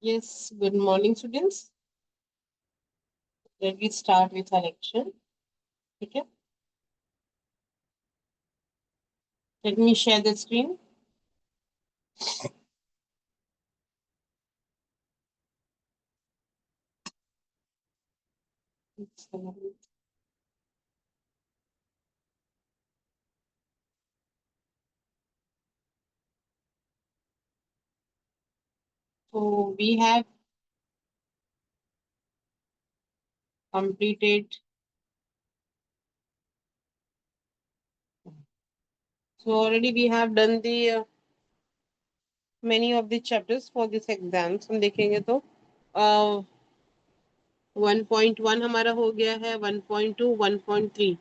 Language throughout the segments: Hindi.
Yes, good morning, students. Let me start with our lecture. Okay. Let me share the screen. So we have completed. So already we have done the many of the chapters for this exams. हम देखेंगे तो 1.1 हमारा हो गया है, 1.2, 1.3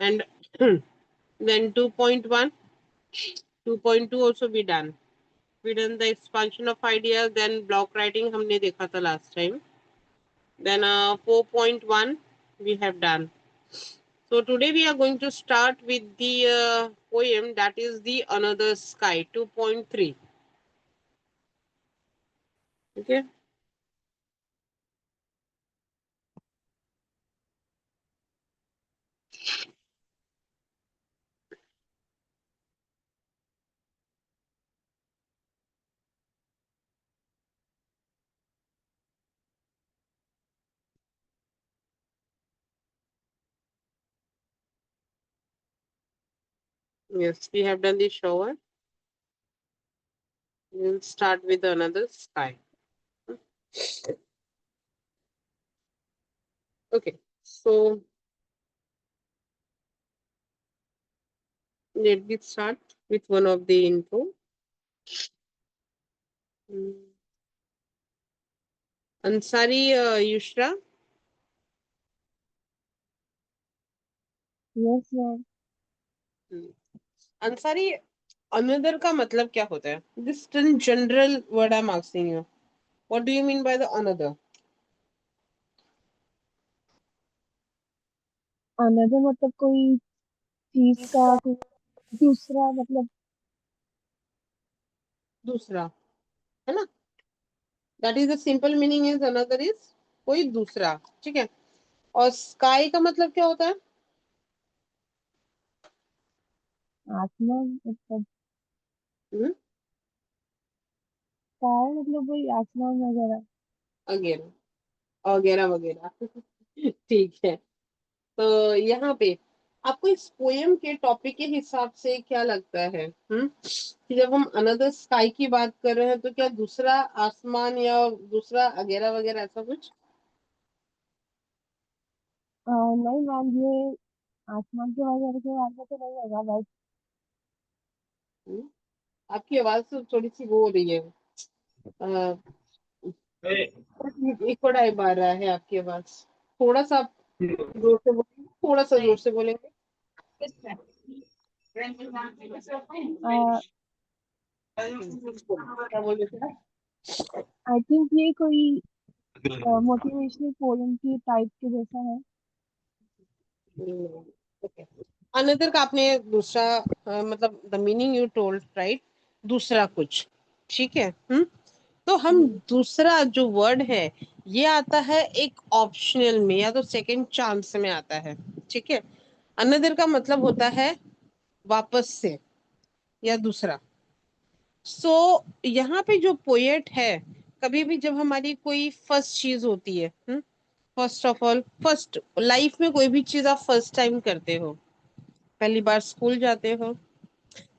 and then 2.1, 2.2 also be done. We done the expansion of ideas, then block writing हमने देखा था last time. Then 4.1 we have done. So today we are going to start with the poem that is the Another Sky 2.3. Okay. Yes, we have done the shower. We'll start with Another Sky. Okay. So let me start with one of the intro. Ansari Yushra. Yes, sir. Ansari, another का मतलब क्या होता है? This in general word I'm asking you. What do you mean by the another? Another मतलब कोई चीज का कोई दूसरा मतलब दूसरा, है ना? That is the simple meaning is another is कोई दूसरा, ठीक है? और sky का मतलब क्या होता है? आसमान मतलब हम्म, स्काई मतलब वही आसमान वगैरह। वगैरह वगैरह वगैरह ठीक है। तो यहाँ पे आपको इस पोयम के टॉपिक के हिसाब से क्या लगता है कि जब हम अनदर स्काई की बात कर रहे हैं तो क्या दूसरा आसमान या दूसरा वगैरह वगैरह ऐसा कुछ? नहीं मैम, ये आसमान के वगैरह के बारे में तो नहीं होगा बस। हम्म, आपकी आवाज तो थोड़ी सी वो हो रही है, अ, इको टाइप आ रहा है आपकी आवाज। थोड़ा सा आप जोर से बोलेंगे, थोड़ा सा जोर से बोलेंगे। क्या बोल रहे थे? आई थिंक ये कोई मोटिवेशनल पोएम की टाइप के जैसा है। ओके। अनदर का आपने दूसरा मतलब the meaning you told right, दूसरा कुछ, ठीक है। तो हम दूसरा जो वर्ड है ये आता है एक ऑप्शनल में या तो सेकंड चांस में आता है, ठीक है। अनदर का मतलब होता है वापस से या दूसरा। सो यहाँ पे जो पोएट है, कभी भी जब हमारी कोई फर्स्ट चीज होती है, first of all first life में कोई भी चीज आप फर्स्ट टाइम करते हो, पहली बार स्कूल जाते हो,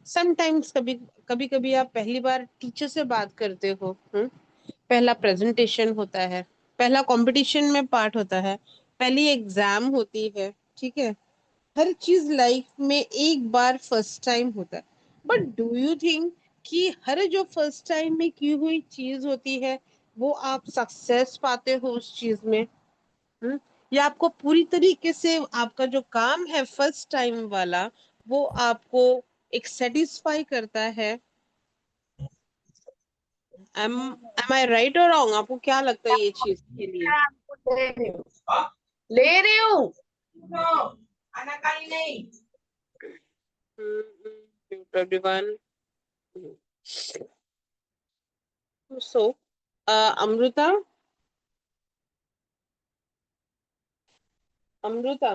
समटाइम्स कभी कभी कभी आप पहली बार टीचर से बात करते हो, पहला प्रेजेंटेशन होता है, पहला कंपटीशन में पार्ट होता है, पहली एग्जाम होती है, ठीक है। हर चीज लाइफ में एक बार फर्स्ट टाइम होता है। बट डू यू थिंक कि हर जो फर्स्ट टाइम में की हुई चीज होती है वो आप सक्सेस पाते हो उस चीज में? या आपको पूरी तरीके से आपका जो काम है फर्स्ट टाइम वाला वो आपको एक सेटिस्फाई करता है? एम आई राइट और रॉन्ग? आपको क्या लगता है ये चीज के लिए? ले रही हूँ। ले रही हूँ। अनाकाली नहीं। Everyone, so Amrita, Amrita,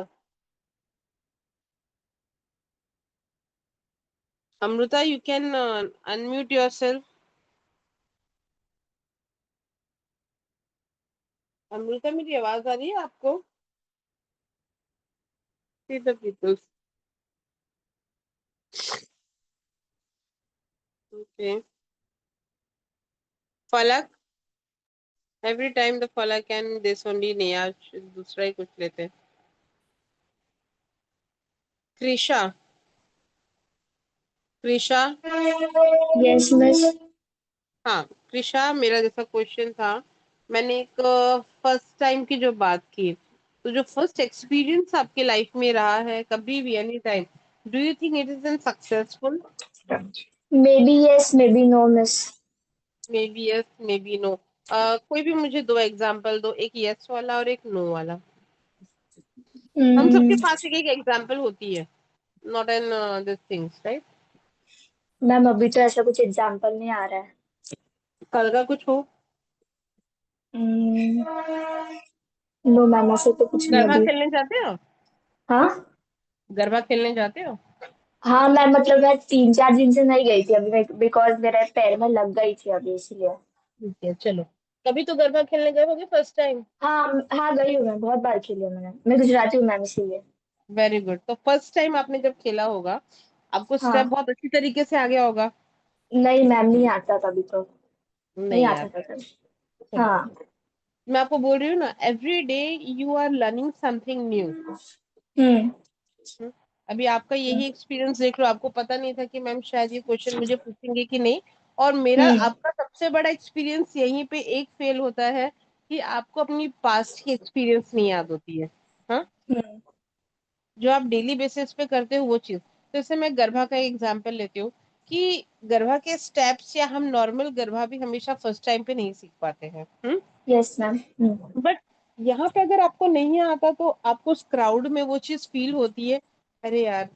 Amrita, you can unmute yourself. Amrita, मेरी आवाज आ रही है आपको? See the people. Okay. फलक, एवरी टाइम द फलक एंड दिस ओनली, नहीं आज दूसरा ही कुछ लेते हैं। Krisha, Krisha, yes miss. हाँ कृषा, मेरा जैसा क्वेश्चन था, मैंने एक फर्स्ट टाइम की जो बात की, तो जो फर्स्ट एक्सपीरियंस आपके लाइफ में रहा है कभी भी, any time, do you think it is an successful? Maybe yes maybe no miss. Maybe yes maybe no. कोई भी मुझे दो एग्जांपल दो, एक यस वाला और एक नो वाला। हम सबके पास एक एक एग्जांपल होती है, not an this things, right? Ma'am अभी तो ऐसा कुछ एग्जाम्पल नहीं आ रहा है। कल का कुछ हो। नो मैम ऐसे तो कुछ नहीं गरबा अभी। खेलने जाते हो? हाँ। गरबा खेलने जाते हो? हाँ मैम मतलब मैं 3-4 दिन से नहीं गई थी अभी, बिकॉज मेरे पैर में लग गई थी अभी इसलिए। ठीक है, चलो। कभी तो गरबा खेलने गए होगे फर्स्ट टाइम। हाँ हाँ गई हूँ मैं, बहुत बार खेली हूँ मैंने, मैं गुजराती हूँ मैम इसीलिए। Very good. तो फर्स्ट टाइम आपने जब खेला होगा, आपको स्टेप हाँ। बहुत अच्छी तरीके से आ गया होगा। नहीं मैम नहीं आता तभी तो। नहीं नहीं आता यार, था तभी। चलो। हाँ। मैं आपको बोल रही हूँ ना, every day you are learning something new. Hmm. अभी आपका यही एक्सपीरियंस देख लो, आपको पता नहीं था कि मैम शायद ये क्वेश्चन मुझे पूछेंगे कि नहीं। और मेरा हम्म। आपका सबसे बड़ा एक्सपीरियंस यहीं पे एक फेल होता है, कि आपको अपनी पास्ट की एक्सपीरियंस नहीं याद होती है। हाँ, हम्म। जो आप डेली बेसिस पे करते हो वो चीज। तो इससे मैं गरबा का एग्जांपल लेती हूँ, कि गरबा के स्टेप्स या हम नॉर्मल गरबा भी हमेशा फर्स्ट टाइम पे नहीं सीख पाते हैं। Yes ma'am. बट यहाँ पे अगर आपको नहीं आता तो आपको उस क्राउड में वो चीज फील होती है, अरे यार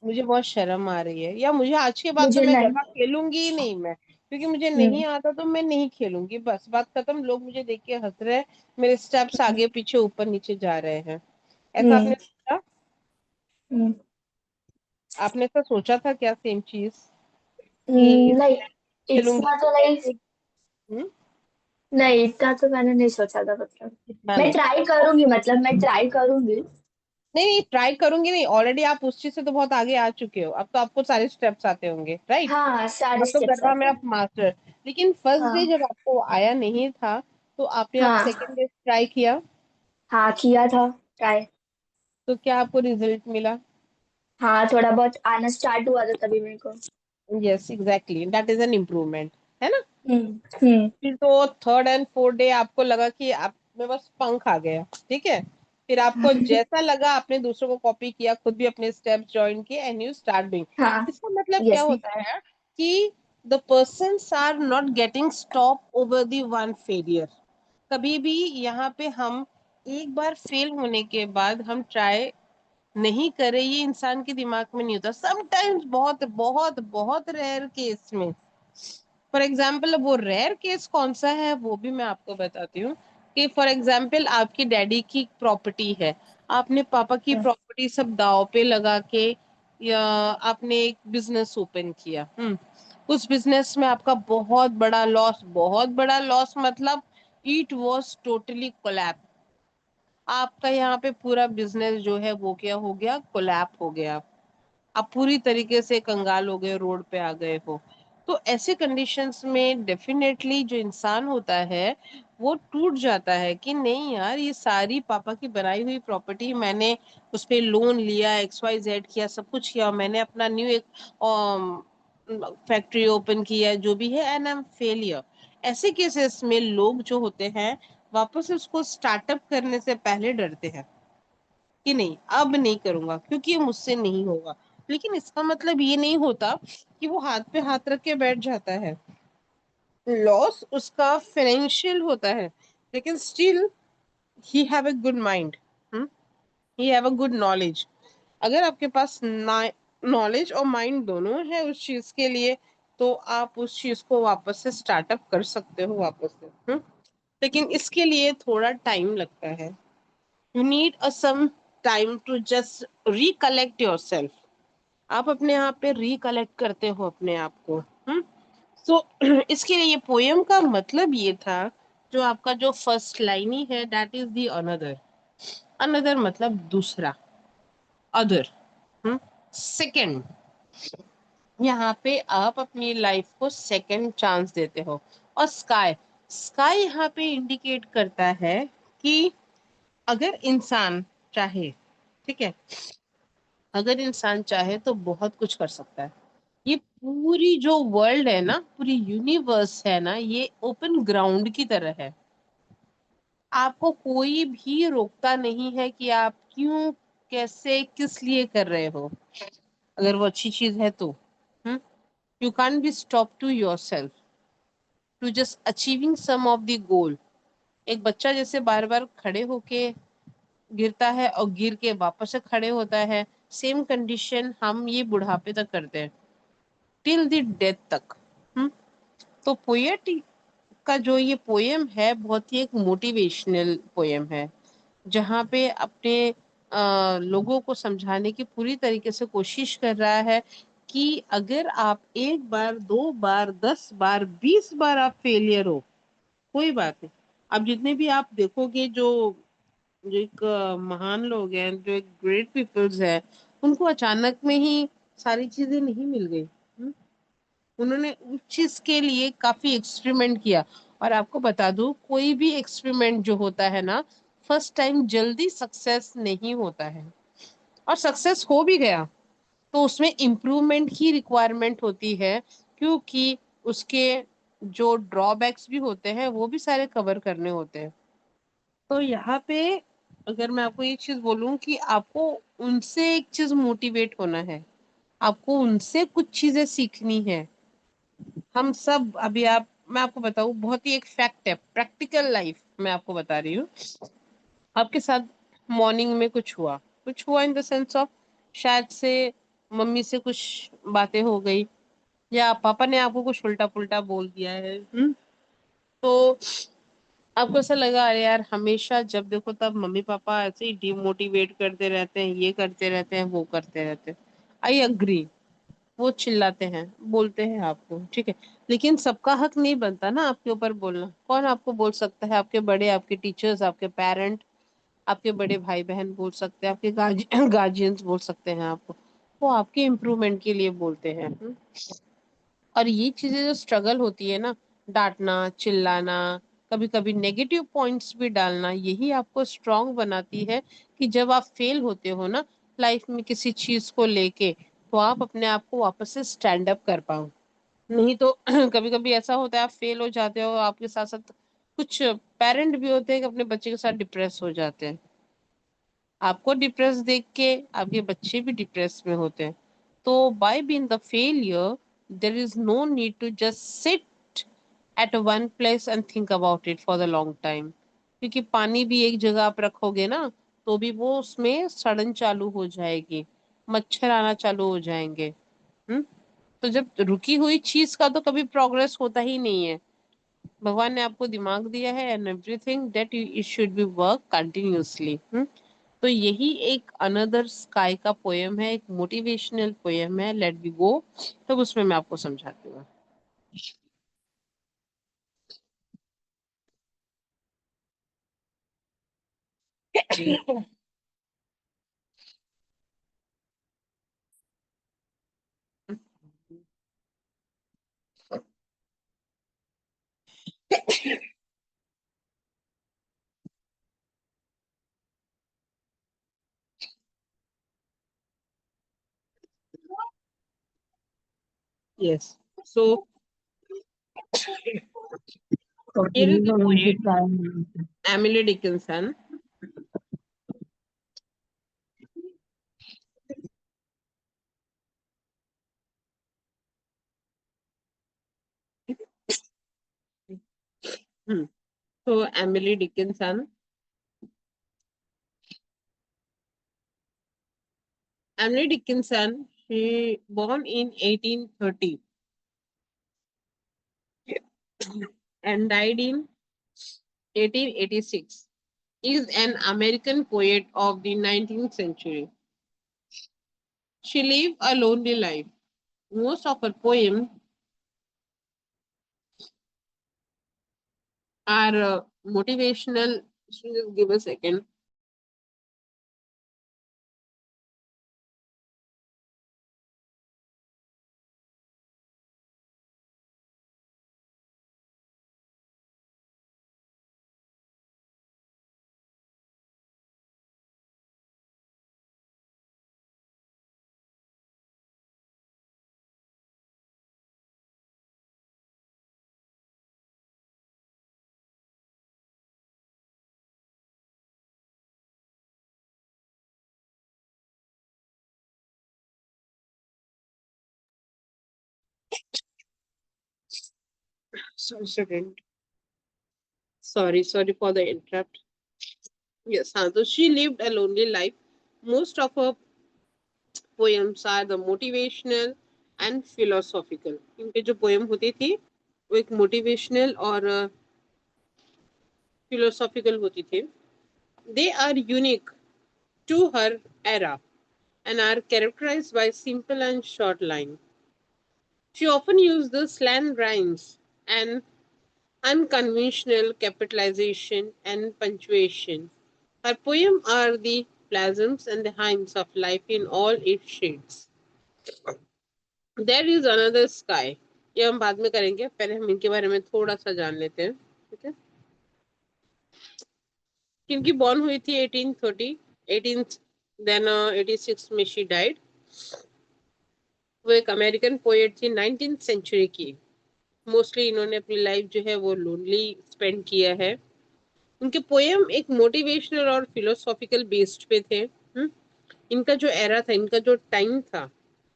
मुझे बहुत शर्म आ रही है, या मुझे आज के बाद तो मुझे मैं नहीं। गरबा खेलूंगी ही नहीं, मैं क्योंकि मुझे हम्म। नहीं आता तो मैं नहीं खेलूंगी, बस बात खत्म। लोग मुझे देख के हंस रहे हैं, मेरे स्टेप्स आगे पीछे ऊपर नीचे जा रहे हैं। ऐसा हम्म। आपने सोचा? हम्म। आपने ऐसा सोचा था क्या, सेम चीज, कि नहीं खेलूंगी इतना तो तो नहीं। कैसे? हम्म, नहीं इतना तो मैंने नहीं सोचा था मतलब। इतना मैं नहीं। ट्राई करूंगी, मतलब मैं ट्राई करूंगी। नहीं नहीं, ट्राई करूंगी नहीं, ऑलरेडी आप उस चीज से तो बहुत आगे आ चुके हो, अब तो आपको सारे स्टेप्स आते होंगे, राइट? हाँ सारे अब तो स्टेप्स गरबा में आते आप हैं। मास्टर। लेकिन फर्स्ट डे हाँ। जब आपको आया नहीं था, तो आपने आप हाँ। सेकेंड डे ट्राई किया, हाँ किया था ट्राई। तो क्या आपको रिजल्ट मिला? हाँ थोड़ा बहुत आना स्टार्ट हुआ था तभी मेरे को। Yes exactly, that is an improvement, है ना? हम्म। हम्म। फिर तो थर्ड एंड फोर्थ डे आपको लगा कि आप में बस पंख आ गया, ठीक है। फिर आपको जैसा लगा, आपने दूसरों को कॉपी किया, खुद भी अपने स्टेप्स ज्वाइन किए, एंड यू स्टार्ट डूइंग। हाँ। इसका मतलब क्या यस। होता है, कि the persons are not getting stop over the one failure. कभी भी यहाँ पे हम एक बार फेल होने के बाद हम ट्राई नहीं करें, ये इंसान के दिमाग में नहीं होता। समटाइम्स, बहुत बहुत बहुत रेयर केस में, फॉर एग्जाम्पल, वो रेयर केस कौन सा है वो भी मैं आपको बताती हूँ। कि फॉर एग्जाम्पल आपकी डैडी की प्रॉपर्टी है, आपने पापा की प्रॉपर्टी सब दांव पे लगा के, या आपने एक बिजनेस ओपन किया, उस बिजनेस में आपका बहुत बड़ा लॉस, बहुत बड़ा लॉस, मतलब इट वॉज टोटली कोलैप्स। आपका यहाँ पे पूरा बिजनेस जो है वो क्या हो गया, कोलैप हो गया। आप पूरी तरीके से कंगाल हो गए, रोड पे आ गए हो। तो ऐसे कंडीशंस में डेफिनेटली जो इंसान होता है वो टूट जाता है, कि नहीं यार, ये सारी पापा की बनाई हुई प्रॉपर्टी, मैंने उस पे लोन लिया, XYZ किया, सब कुछ किया, मैंने अपना न्यू एक फैक्ट्री ओपन किया, जो भी है, एंड आई एम फेलियर। ऐसे केसेस में लोग जो होते हैं, वापस उसको स्टार्टअप करने से पहले डरते हैं, कि नहीं अब नहीं करूंगा क्योंकि ये मुझसे नहीं होगा। लेकिन इसका मतलब ये नहीं होता कि वो हाथ पे हाथ रख के बैठ जाता है। लॉस उसका फाइनेंशियल होता है, लेकिन still he have a good mind, he have a good knowledge. अगर आपके पास नॉलेज और माइंड दोनों है उस चीज के लिए, तो आप उस चीज को वापस से स्टार्टअप कर सकते हो वापस से। लेकिन इसके लिए थोड़ा टाइम लगता है। You need a some time to just recollect yourself. आप अपने आप पे रिकलेक्ट करते हो अपने आप को। सो इसके लिए ये पोयम का मतलब ये था, जो आपका जो फर्स्ट लाइन ही है, that is the another. Another मतलब दूसरा, अदर, सेकंड। यहाँ पे आप अपनी लाइफ को सेकंड चांस देते हो। और स्काई, स्काई यहाँ पे इंडिकेट करता है कि अगर इंसान चाहे, ठीक है, अगर इंसान चाहे तो बहुत कुछ कर सकता है। ये पूरी जो वर्ल्ड है ना, पूरी यूनिवर्स है ना, ये ओपन ग्राउंड की तरह है। आपको कोई भी रोकता नहीं है कि आप क्यों, कैसे, किस लिए कर रहे हो। अगर वो अच्छी चीज है तो you can be stop to yourself to just achieving some of the goal. एक बच्चा जैसे बार बार खड़े होके गिरता है और गिर के वापस से खड़े होता है, सेम कंडीशन हम ये बुढ़ापे तक करते हैं, टिल द डेथ तक। तो पोएट का जो ये पोएम है, बहुत ही एक मोटिवेशनल पोएम है, जहाँ पे अपने लोगों को समझाने की पूरी तरीके से कोशिश कर रहा है कि अगर आप एक बार, दो बार, 10 बार, 20 बार आप फेलियर हो, कोई बात नहीं। अब जितने भी आप देखोगे जो जो एक महान लोग हैं, जो एक ग्रेट पीपल्स हैं, उनको अचानक में ही सारी चीजें नहीं मिल गई। उन्होंने उस चीज के लिए काफी एक्सपेरिमेंट किया। और आपको बता दूं, कोई भी एक्सपेरिमेंट जो होता है ना, फर्स्ट टाइम जल्दी सक्सेस नहीं होता है। और सक्सेस हो भी गया तो उसमें इम्प्रूवमेंट की रिक्वायरमेंट होती है, क्योंकि उसके जो ड्रॉबैक्स भी होते हैं वो भी सारे कवर करने होते हैं। तो यहाँ पे अगर मैं आपको ये चीज बोलूं कि आपको उनसे एक चीज मोटिवेट होना है, आपको उनसे कुछ चीजें सीखनी है। हम सब अभी आप, मैं आपको बताऊं, बहुत ही एक फैक्ट है, प्रैक्टिकल लाइफ मैं आपको बता रही हूँ। आपके साथ मॉर्निंग में कुछ हुआ इन द सेंस ऑफ, शायद से मम्मी से कुछ बातें हो गई, या पापा ने आपको कुछ उल्टा पुल्टा बोल दिया है। तो आपको ऐसा लगा, अरे यार, हमेशा जब देखो तब मम्मी पापा ऐसे ही डिमोटिवेट करते रहते हैं, ये करते रहते हैं, वो करते रहते हैं। आई अग्री, वो चिल्लाते हैं, बोलते हैं आपको, ठीक है। लेकिन सबका हक नहीं बनता ना आपके ऊपर बोलना। कौन आपको बोल सकता है? आपके बड़े, आपके टीचर्स, आपके पेरेंट, आपके बड़े भाई बहन बोल सकते हैं, आपके गार्जियंस बोल सकते हैं आपको। वो आपके इम्प्रूवमेंट के लिए बोलते हैं। और ये चीजें जो स्ट्रगल होती है ना, डांटना, चिल्लाना, कभी कभी नेगेटिव पॉइंट्स भी डालना, यही आपको स्ट्रांग बनाती है कि जब आप फेल होते हो ना लाइफ में किसी चीज को लेके, तो आप अपने आप को वापस से स्टैंड अप कर पाओ। नहीं तो कभी कभी ऐसा होता है, आप फेल हो जाते हो, आपके साथ साथ कुछ पेरेंट भी होते हैं कि अपने बच्चे के साथ डिप्रेस हो जाते हैं। आपको डिप्रेस देख के आपके बच्चे भी डिप्रेस में होते हैं। तो by being the failure, there is no need to just sit at one place and think about it for the long time. क्योंकि पानी भी एक जगह आप रखोगे ना, तो भी वो उसमें सड़न चालू हो जाएगी, मच्छर आना चालू हो जाएंगे। हम्म तो जब रुकी हुई चीज का तो कभी प्रोग्रेस होता ही नहीं है। भगवान ने आपको दिमाग दिया है and everything that it should be work continuously. तो यही एक अनदर स्काई का पोयम है, एक मोटिवेशनल पोयम है, लेट बी गो। तब उसमें मैं आपको समझाती हूँ। Yes, so Okay, here is the we're going to poet try and Emily Dickinson. Hmm. So Emily Dickinson, she born in 1830, and died in 1886, is an American poet of the 19th century. She lived a lonely life. Most of her poems are motivational. Just give a second. Sorry, sorry for the interrupt. Yes, so she lived a lonely life. Most of her poems are the motivational and philosophical. इनके जो poem होती थी वो एक motivational और philosophical होती थी. They are unique to her era and are characterized by simple and short line. She often used the slang rhymes and unconventional capitalization and punctuation. Her poems are the plasms and the hymns of life in all its shades. There is another sky. ये हम बाद में करेंगे, पहले हम इनके बारे में थोड़ा सा जान लेते हैं. ठीक है, इनकी बॉर्न हुई थी 1830, 18 देन 86 में शी डाइड. वो एक अमेरिकन पोएट थी 19th सेंचुरी की. मोस्टली इन्होंने अपनी लाइफ जो है वो लोनली स्पेंड किया है. उनके पोएम एक मोटिवेशनल और फिलोसॉफिकल बेस्ड पे थे. इनका जो एरा था, इनका जो टाइम था,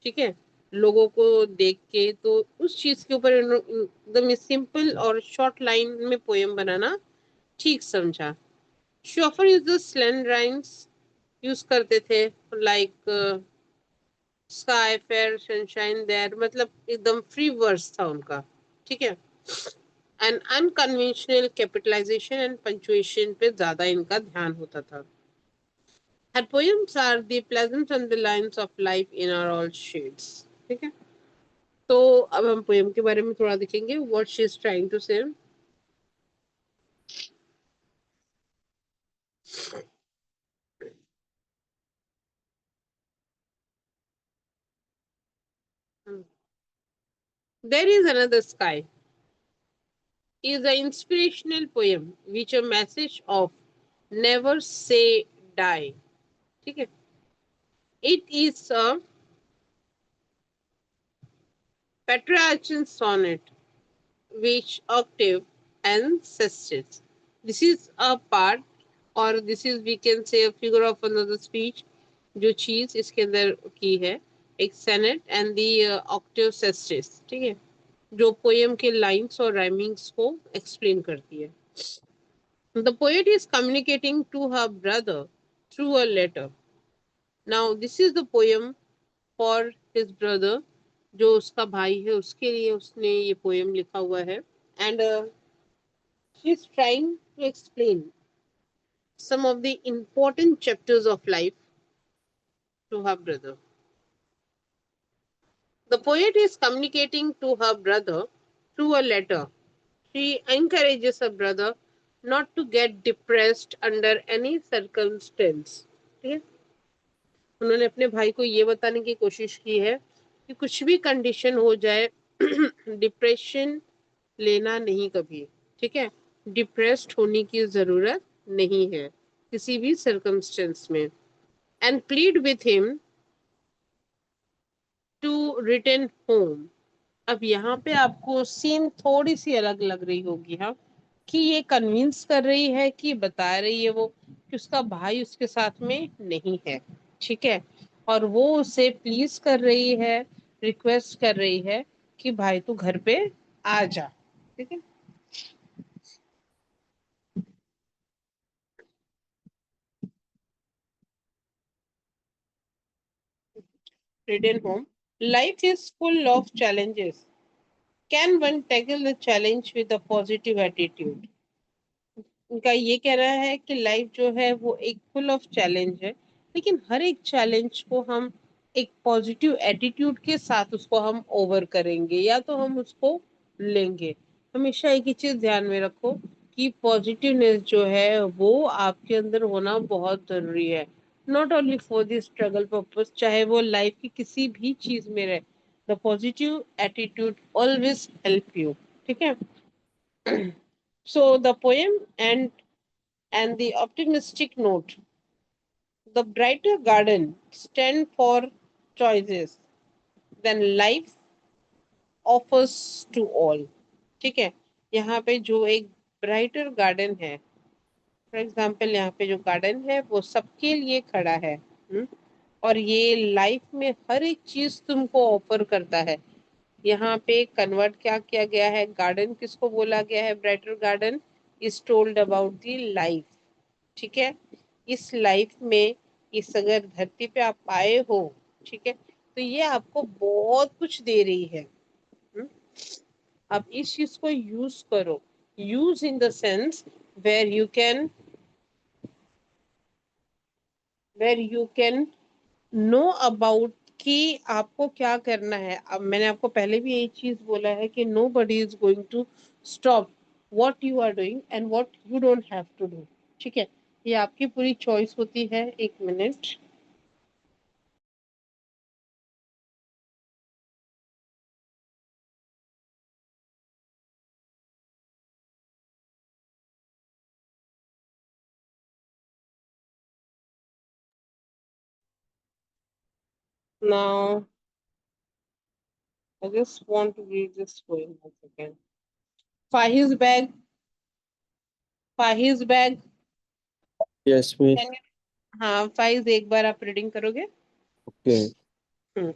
ठीक है, लोगों को देख के तो उस चीज के ऊपर एकदम सिंपल और शॉर्ट लाइन में पोएम बनाना ठीक समझा. She offer use the slang rhymes use करते थे, like sky fair sunshine there, मतलब एकदम फ्री वर्स था उनका. ठीक है, and unconventional capitalisation and punctuation पे ज्यादा इनका ध्यान होता था. Her poems are the pleasant and the lines of life in our all shades. ठीक है, तो अब हम पोएम के बारे में थोड़ा देखेंगे. What she is trying to say. There is another sky is an inspirational poem which a message of never say die. ठीक है, it is a Petrarchan sonnet which octave and sestet. This is a part, or this is we can say a figure of another speech जो चीज इसके अंदर की है. एक सेनेट एंड दी ऑक्टेव सेस्टिस. ठीक है, जो पोएम के लाइंस और राइमिंग्स को एक्सप्लेन करती है. The poet is communicating to her brother through a letter. Now this is the poem for his brother. जो उसका भाई है उसके लिए उसने ये पोएम लिखा हुआ है. And she is trying to explain some of the important chapters of life to her brother. The poet is communicating to her brother through a letter. She encourages her brother not to get depressed under any circumstance. ठीक है, उन्होंने अपने भाई को ये बताने की कोशिश की है कि कुछ भी कंडीशन हो जाए डिप्रेशन लेना नहीं कभी. ठीक है, डिप्रेस्ड होने की जरूरत नहीं है किसी भी सर्कमस्टेंस में. And plead with him to return home. अब यहाँ पे आपको सीन थोड़ी सी अलग लग रही होगी. हाँ, कि ये कन्विंस कर रही है कि बता रही है वो कि उसका भाई उसके साथ में नहीं है. ठीक है, और वो उसे प्लीज कर रही है, रिक्वेस्ट कर रही है कि भाई तू घर पे आ जा. ठीक है, return home. Life is full of challenges. Can one tackle the challenge with a positive attitude? उनका ये कहना है कि लाइफ जो है वो एक फुल ऑफ चैलेंज है, लेकिन हर एक चैलेंज को हम एक पॉजिटिव एटीट्यूड के साथ उसको हम ओवर करेंगे या तो हम उसको लेंगे। हमेशा एक ही चीज ध्यान में रखो कि पॉजिटिवनेस जो है वो आपके अंदर होना बहुत जरूरी है, not only for the struggle purpose, चाहे वो लाइफ की किसी भी चीज में रहे। The positive attitude always help you. ठीक है। So the poem and the optimistic note. The brighter garden stand for choices than life offers to all. ठीक है। यहाँ पे जो एक ब्राइटर गार्डन है, फॉर एग्जाम्पल यहाँ पे जो गार्डन है वो सबके लिए खड़ा है। और ये लाइफ में हर एक चीज तुमको ऑफर करता है। यहाँ पे कन्वर्ट क्या किया गया है, गार्डन किसको बोला गया है? Brighter garden is told about the life. ठीक है। इस लाइफ में, इस अगर धरती पे आप आए हो, ठीक है, तो ये आपको बहुत कुछ दे रही है। हम्म? आप इस चीज को यूज करो। Use in the sense where you can, where you can know about कि आपको क्या करना है। अब मैंने आपको पहले भी यही चीज बोला है कि nobody is going to stop what you are doing and what you don't have to do. ठीक है। ये आपकी पूरी चॉइस होती है। एक minute. Now, I just want to read this poem once again. Fahiz's bag, Fahiz's bag. Yes, miss. Can you? हाँ फाइज, एक बार आप रीडिंग करोगे? Okay. हम्म।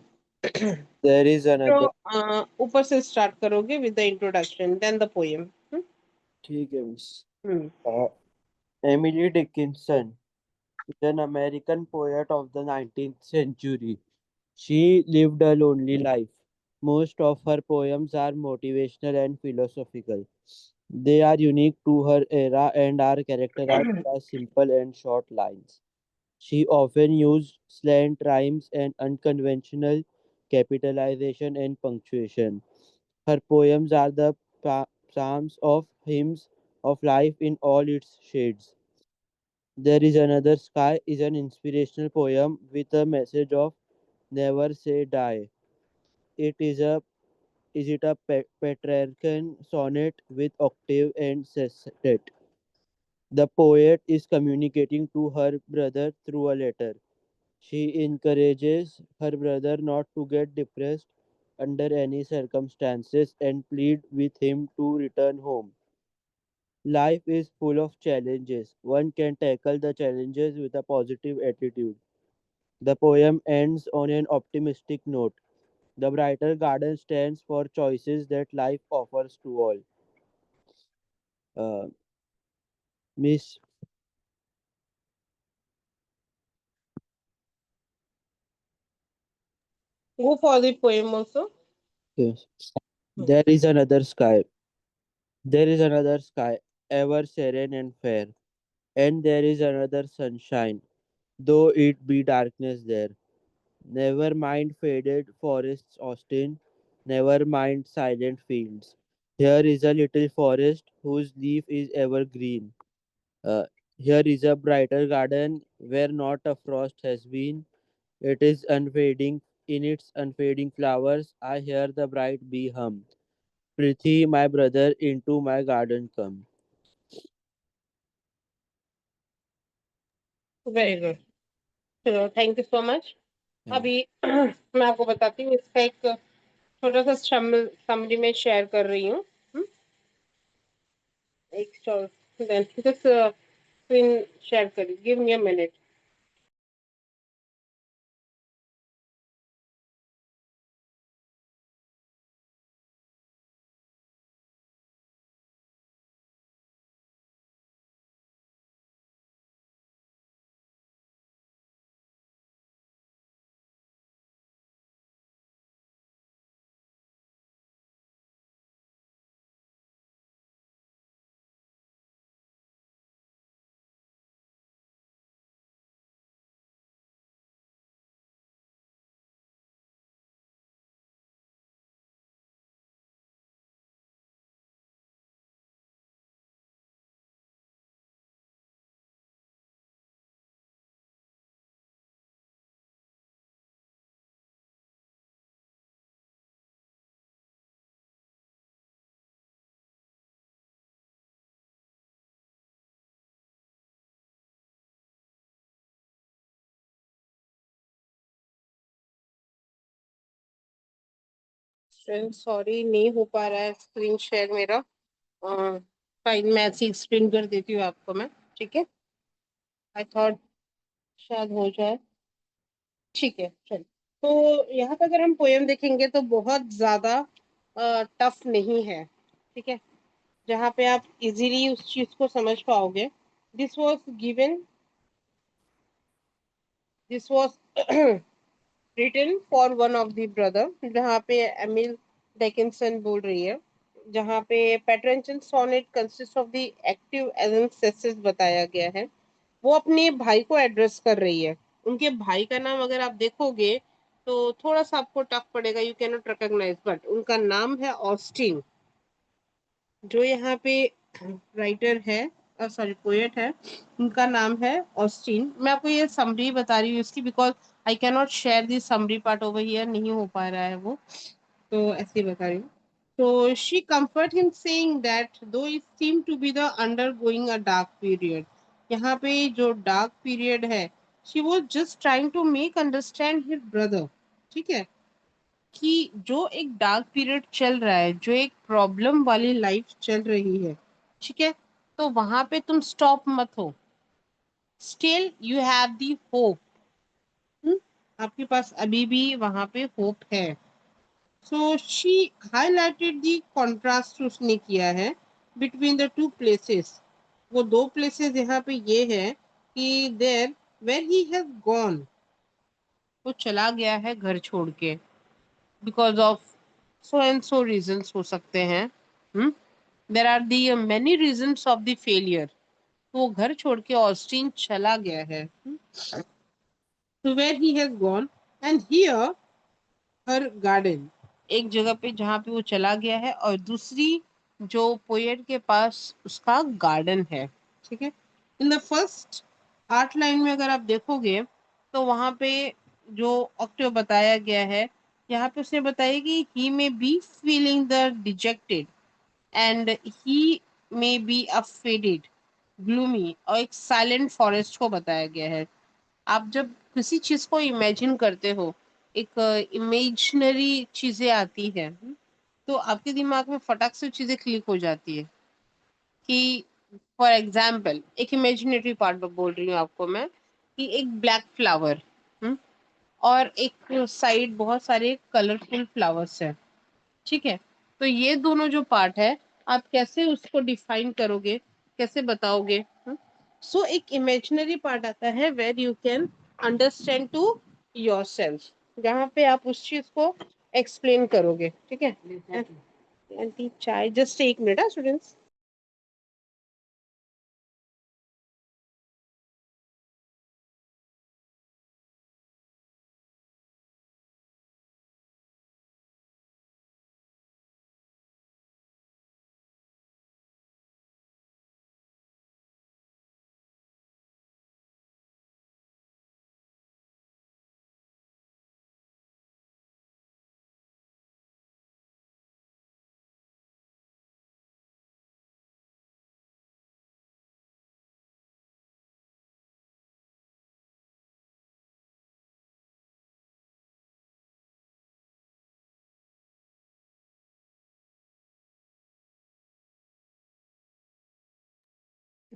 There is तो another. ऊपर से स्टार्ट करोगे with the introduction then the poem. ठीक है, miss. Hmm. Emily Dickinson is an American poet of the 19th century. She lived a lonely life. Most of her poems are motivational and philosophical. They are unique to her era and are characterized by simple and short lines. She often used slant rhymes and unconventional capitalization and punctuation. Her poems are the psalms of hymns of life in all its shades. There is Another Sky is an inspirational poem with a message of never say die. It is a Petrarchan sonnet with octave and sestet. The poet is communicating to her brother through a letter. She encourages her brother not to get depressed under any circumstances and plead with him to return home. Life is full of challenges. One can tackle the challenges with a positive attitude. The poem ends on an optimistic note. The brighter garden stands for choices that life offers to all. Uh, Miss, Go for the poem also. yes. There is another sky. There is another sky, ever serene and fair. And there is another sunshine, though it be darkness there. Never mind faded forests, Austin. Never mind silent fields. Here is a little forest whose leaf is evergreen. Uh, Here is a brighter garden where not a frost has been. It is unfading in its unfading flowers. I hear the bright bee hum. Prithi, my brother, into my garden come. Very good. चलो, thank you so much. Thank अभी मैं आपको बताती हूँ, इसका एक छोटा सा समरी में शेयर कर रही हूँ। एक देन जस्ट स्क्रीन शेयर करी, give me a minute. Sorry नहीं हो पा रहा है स्क्रीन शेयर मेरा। फाइन, मैं ऐसी स्क्रीन कर देती हूँ आपको मैं। ठीक है, आई थॉट शायद हो जाए। ठीक है चलो। तो यहाँ पे अगर हम पोयम देखेंगे तो बहुत ज्यादा टफ नहीं है। ठीक है, जहाँ पे आप इजीली उस चीज को समझ पाओगे। This was given, this was written for one of the brother, जहाँ पे एमिल डेकिंसन बोल रही है। जहाँ पे pattern sonnet consist of the active agencies बताया गया है। वो अपने भाई को एड्रेस कर रही है। उनके भाई का नाम अगर आप देखोगे तो थोड़ा सा आपको टफ पड़ेगा, you can not recognise, but उनका नाम है ऑस्टिन। जो यहाँ पे राइटर है, सॉरी पोएट है, उनका नाम है ऑस्टिन। मैं आपको ये समरी बता रही हूँ इसकी, because I can not share this summary part over here, नहीं हो पा रहा है वो, तो ऐसे ही बता रही हूँ। तो she comfort him saying that though it seemed to be the undergoing a dark period, यहाँ पे जो डार्क पीरियड है, she was just trying to make understand her brother। ठीक है, कि जो एक डार्क पीरियड चल रहा है, जो एक प्रॉब्लम वाली लाइफ चल रही है, ठीक है, तो वहां पे तुम स्टॉप मत हो। Still you have the hope. आपके पास अभी भी वहां पे होप है। So she highlighted the contrast उसने किया है बिटवीन द टू प्लेसेस। वो दो प्लेसेस यहाँ पे ये है कि there were he has gone, वो चला गया है घर छोड़ के, because of so and so reasons हो सकते हैं। There are the many reasons of the failure. वो घर छोड़ के ऑस्टिन चला गया है। तो where he has gone and here her garden, एक जगह पे जहाँ पे वो चला गया है, और दूसरी जो पोएट के पास उसका गार्डन है। ठीक है, इन द फर्स्ट 8 लाइन में अगर आप देखोगे तो वहां पे जो ऑक्टेव बताया गया है, यहाँ पे उसने बताया कि he may be feeling the dejected and he may be affected gloomy, और एक साइलेंट फॉरेस्ट को बताया गया है। आप जब किसी चीज को इमेजिन करते हो, एक इमेजिनरी चीजें आती है, तो आपके दिमाग में फटाक से चीजें क्लिक हो जाती है। कि फॉर एग्जाम्पल एक इमेजिनरी पार्ट बोल रही हूँ आपको मैं, कि एक ब्लैक फ्लावर और एक साइड बहुत सारे कलरफुल फ्लावर्स है। ठीक है, तो ये दोनों जो पार्ट है, आप कैसे उसको डिफाइन करोगे, कैसे बताओगे? सो एक इमेजिनरी पार्ट आता है where you can understand to yourself, जहाँ पे आप उस चीज को एक्सप्लेन करोगे। ठीक है, आंटी चाय, जस्ट एक minute students.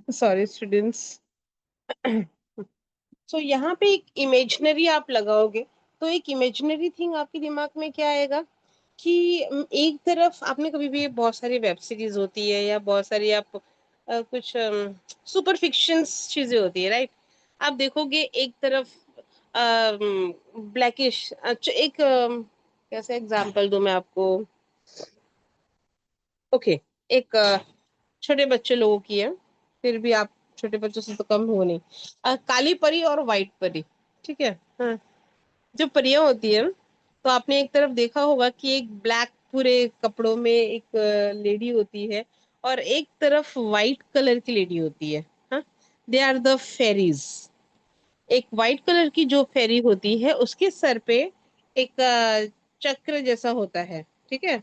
Sorry students. So यहाँ पे एक इमेजिनरी आप लगाओगे तो एक इमेजिनरी थिंग आपके दिमाग में क्या आएगा कि एक तरफ आपने कभी भी, बहुत सारी वेब सीरीज होती है या बहुत सारी आप कुछ सुपर फिक्शंस चीजें होती है, राइट? आप देखोगे एक तरफ ब्लैकिश, अच्छा एक कैसे एग्जांपल दूं मैं आपको? ओके, एक छोटे बच्चे लोगों की है, फिर भी आप छोटे बच्चों से तो कम हो नहीं। काली परी और व्हाइट परी। ठीक है, हाँ, जो परियां होती है, तो आपने एक तरफ देखा होगा कि एक ब्लैक पूरे कपड़ों में एक लेडी होती है, और एक तरफ व्हाइट कलर की लेडी होती है। हाँ, दे आर द फेरीज। एक व्हाइट कलर की जो फेरी होती है उसके सर पे एक चक्र जैसा होता है। ठीक है,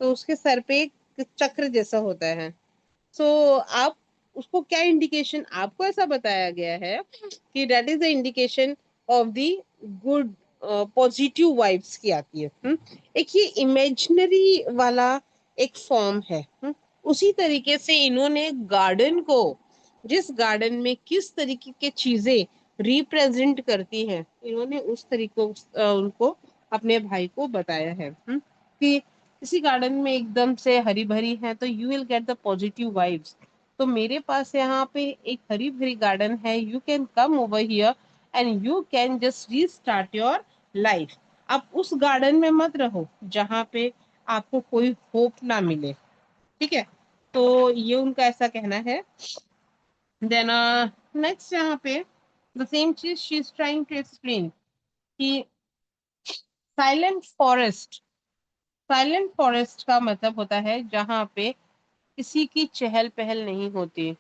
तो उसके सर पे एक चक्र जैसा होता है। सो आप उसको क्या इंडिकेशन, आपको ऐसा बताया गया है कि that is the indication of the good positive vibes की आती है। एक ये इमेजिनरी वाला एक फॉर्म है। उसी तरीके से इन्होंने गार्डन को, जिस गार्डन में किस तरीके की चीजें रिप्रेजेंट करती हैं, इन्होंने उस तरीकों उनको अपने भाई को बताया है। कि किसी गार्डन में एकदम से हरी भरी है तो you will get the positive vibes. तो मेरे पास यहाँ पे एक हरी भरी गार्डन है, you can come over here and you can just restart your life. आप उस गार्डन में मत रहो जहाँ पे आपको कोई होप ना मिले। ठीक है, तो ये उनका ऐसा कहना है। देन नेक्स्ट यहाँ पे द सेम चीज she is trying to explain कि साइलेंट फॉरेस्ट, साइलेंट फॉरेस्ट का मतलब होता है जहाँ पे किसी की चहल पहल नहीं होती,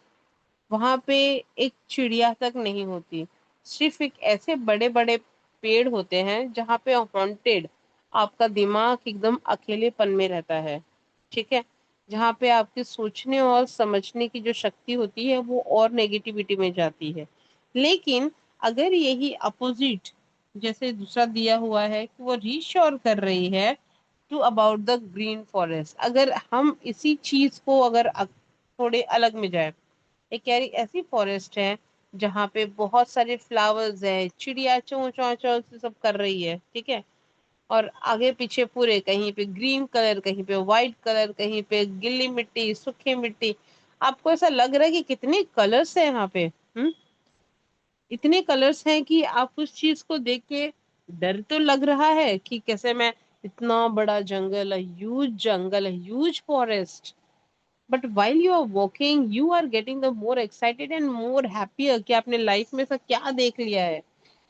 वहां पे एक चिड़िया तक नहीं होती, सिर्फ एक ऐसे बड़े बड़े पेड़ होते हैं जहाँ पे हॉन्टेड, आपका दिमाग एकदम अकेलेपन में रहता है। ठीक है, जहाँ पे आपकी सोचने और समझने की जो शक्ति होती है वो और नेगेटिविटी में जाती है। लेकिन अगर यही अपोजिट, जैसे दूसरा दिया हुआ है कि वो रीश्योर कर रही है to about the green forest, अगर हम इसी चीज को अगर थोड़े अलग में जाए, एक ऐसी फॉरेस्ट है जहाँ पे बहुत सारे फ्लावर्स है, चिड़िया चों चों चों से सब कर रही है। ठीक है, और आगे पीछे पूरे कहीं पे ग्रीन कलर, कहीं पे व्हाइट कलर, कहीं पे गिल्ली मिट्टी, सूखी मिट्टी, आपको ऐसा लग रहा है कि कितने कलर्स है यहाँ पे। इतने कलर्स हैं कि आप उस चीज को देख के डर तो लग रहा है कि कैसे मैं, इतना बड़ा जंगल है, ह्यूज जंगल है, huge forest, but while you are walking you are getting the more excited and more happier कि आपने लाइफ में से क्या देख लिया है।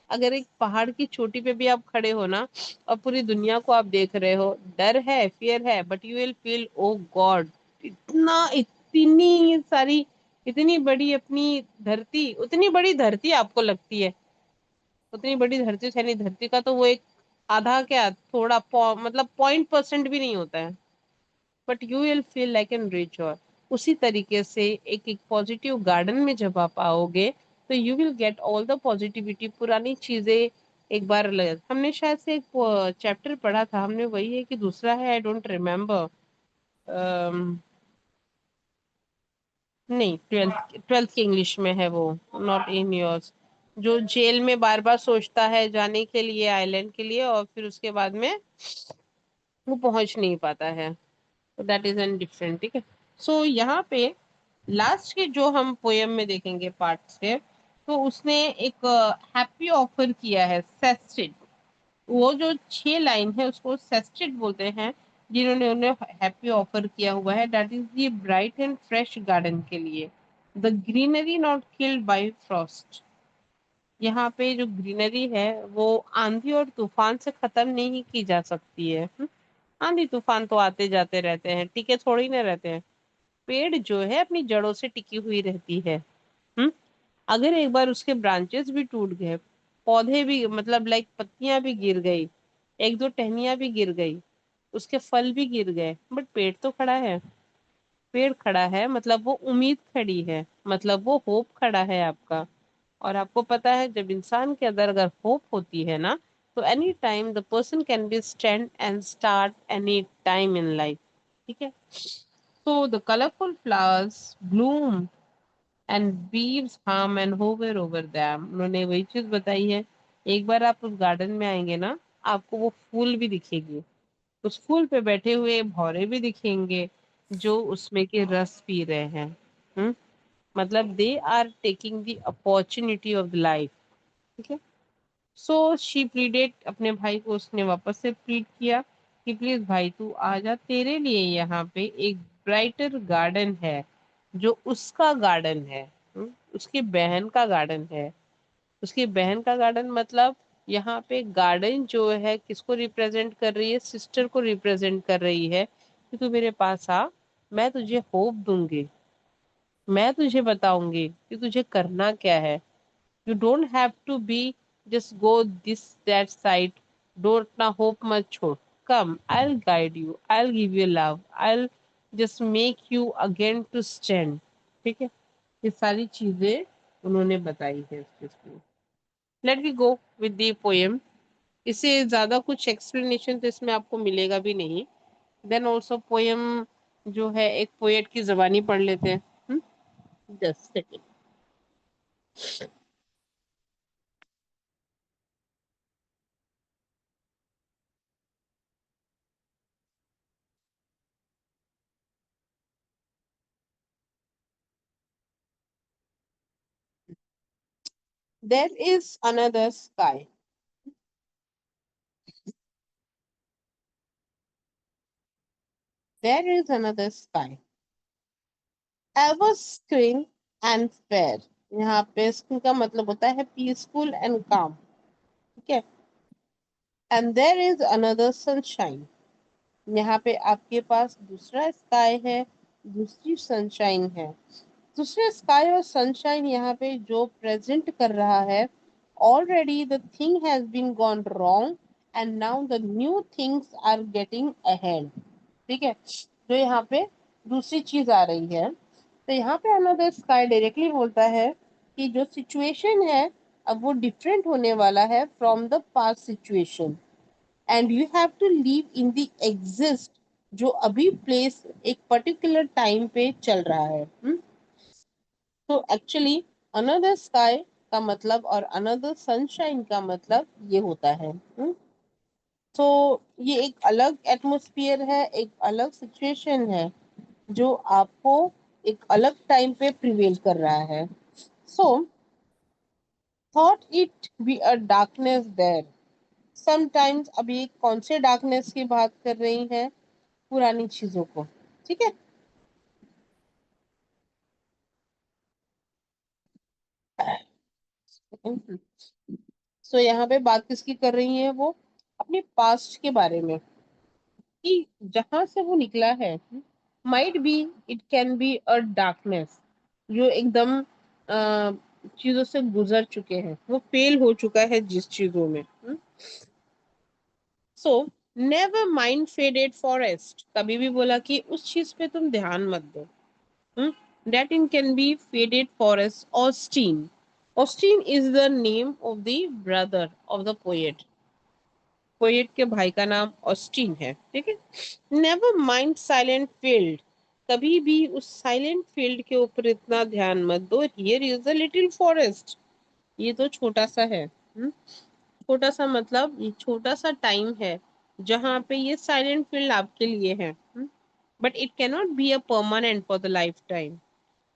अगर एक पहाड़ की चोटी पे भी आप खड़े हो ना और पूरी दुनिया को आप देख रहे हो, डर है, फियर है, but you will feel oh God, इतना, इतनी सारी, इतनी बड़ी अपनी धरती, उतनी बड़ी धरती आपको लगती है, उतनी बड़ी धरती है नहीं, धरती का तो वो एक आधा क्या थोड़ा मतलब 0.% भी नहीं होता है, but you will feel like an rich. और उसी तरीके से एक एक पॉजिटिव गार्डन में जब आप आओगे तो you will get all the positivity, पुरानी चीजें एक बार हमने शायद से एक चैप्टर पढ़ा था, हमने वही है कि दूसरा है, आई डोंट रिमेम्बर। नहीं, ट्वेल्थ ट्वेल्थ के इंग्लिश में है वो, नॉट इन योर्स। जो जेल में बार बार सोचता है जाने के लिए आइलैंड के लिए और फिर उसके बाद में वो पहुंच नहीं पाता है, तो दैट इज एन डिफरेंट। ठीक है, सो यहाँ पे लास्ट के जो हम पोयम में देखेंगे पार्ट से, तो उसने एक हैप्पी ऑफर किया है, सेस्टेड। वो जो 6 लाइन है उसको सेस्टेड बोलते हैं, जिन्होंने उन्हें हैप्पी ऑफर किया हुआ है, that is the bright and fresh garden के लिए, the greenery not killed by Frost. यहाँ पे जो ग्रीनरी है वो आंधी और तूफान से खत्म नहीं की जा सकती है। आंधी तूफान तो आते जाते रहते हैं, टिके थोड़ी ना रहते हैं। पेड़ जो है अपनी जड़ों से टिकी हुई रहती है। हम्म अगर एक बार उसके ब्रांचेस भी टूट गए, पौधे भी मतलब लाइक पत्तियां भी गिर गई, एक दो टहनियां भी गिर गई, उसके फल भी गिर गए, बट पेड़ तो खड़ा है। पेड़ खड़ा है मतलब वो उम्मीद खड़ी है, मतलब वो होप खड़ा है आपका। और आपको पता है जब इंसान के अंदर अगर होप होती है ना, तो any time the person can be stand and start any time in life. ठीक है, so the colorful flowers bloom and bees hum and hover over them। उन्होंने वही चीज बताई है। एक बार आप उस गार्डन में आएंगे ना, आपको वो फूल भी दिखेगी, उस फूल पे बैठे हुए भौरे भी दिखेंगे जो उसमें के रस पी रहे हैं। हम्म मतलब they are taking the opportunity of life. ठीक है, सो शी प्लीडेड, अपने भाई को उसने वापस से प्लीड किया कि प्लीज भाई तू आ जा, तेरे लिए यहाँ पे एक ब्राइटर गार्डन है जो उसका गार्डन है। उसकी बहन का गार्डन है। उसकी बहन का गार्डन मतलब यहाँ पे गार्डन जो है किसको रिप्रेजेंट कर रही है, सिस्टर को रिप्रेजेंट कर रही है कि तू मेरे पास आ, मैं तुझे होप दूंगी, मैं तुझे बताऊंगी कि तुझे करना क्या है। You don't have to be just go this that side. Don't ना hope मत छोड़। Come, I'll guide you. I'll give you love. I'll just make you again to stand। ठीक है, ये सारी चीजें उन्होंने बताई है इस चीज में। Let me go with the poem। इससे ज्यादा कुछ एक्सप्लेनेशन तो इसमें आपको मिलेगा भी नहीं। देन ऑल्सो पोयम जो है एक पोएट की जबानी पढ़ लेते हैं। Just second. There is another sky. There is another sky. Ever screen and fair. यहाँ पे screen का मतलब होता है peaceful and calm. ठीक है। And there is another sunshine. यहाँ पे आपके पास दूसरा स्काई है, दूसरी सनशाइन है। दूसरे स्काई और सनशाइन यहाँ पे जो प्रेजेंट कर रहा है, already the thing has been gone wrong and now the new things are getting ahead. ठीक है। जो यहाँ पे दूसरी चीज आ रही है, तो यहाँ पे अनदर स्काई डायरेक्टली बोलता है कि जो सिचुएशन है अब वो डिफरेंट होने वाला है from the past situation, and you have to live in the exist जो अभी प्लेस एक पर्टिकुलर टाइम पे चल रहा है। तो एक्चुअली अनदर स्काई का मतलब और अनदर सनशाइन का मतलब ये होता है। तो ये एक अलग एटमॉस्फेयर है, एक अलग सिचुएशन है जो आपको एक अलग टाइम पे प्रिवेल कर रहा है। So thought it be a darkness there sometimes. अभी कौन से डार्कनेस की बात कर रही है? पुरानी चीजों को। ठीक है। सो यहाँ पे बात किसकी कर रही है? वो अपने पास्ट के बारे में, कि जहां से वो निकला है। Might be it can be a darkness जो एकदम चीजों से गुजर चुके हैं, वो फेल हो चुका है जिस चीजों में। So never mind faded forest. कभी भी बोला कि उस चीज पे तुम ध्यान मत दो। That in can be faded forest. Austin. Austin is the name of the brother of the poet. Poet के भाई का नाम ऑस्टिन है। ठीक है। Never mind silent field. कभी भी उस साइलेंट फील्ड के ऊपर इतना ध्यान मत दो। Here is a little forest. ये तो छोटा सा है। छोटा सा मतलब ये छोटा सा टाइम है जहाँ पे ये साइलेंट फील्ड आपके लिए है। But it cannot be a permanent for the life time.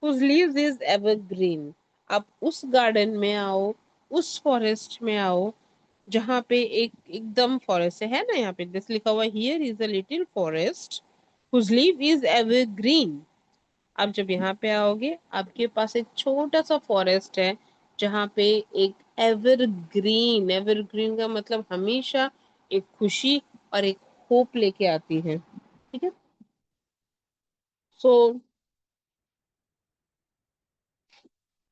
whose leaves is evergreen। आप उस गार्डन में आओ, उस फॉरेस्ट में आओ जहाँ पे एक एकदम फॉरेस्ट है ना, यहाँ पे जैसे लिखा हुआ here is a little forest whose leaf is evergreen। आप जब यहाँ पे आओगे आपके पास एक छोटा सा फॉरेस्ट है जहाँ पे एक एवरग्रीन, एवरग्रीन का मतलब हमेशा एक खुशी और एक होप लेके आती है। ठीक है। सो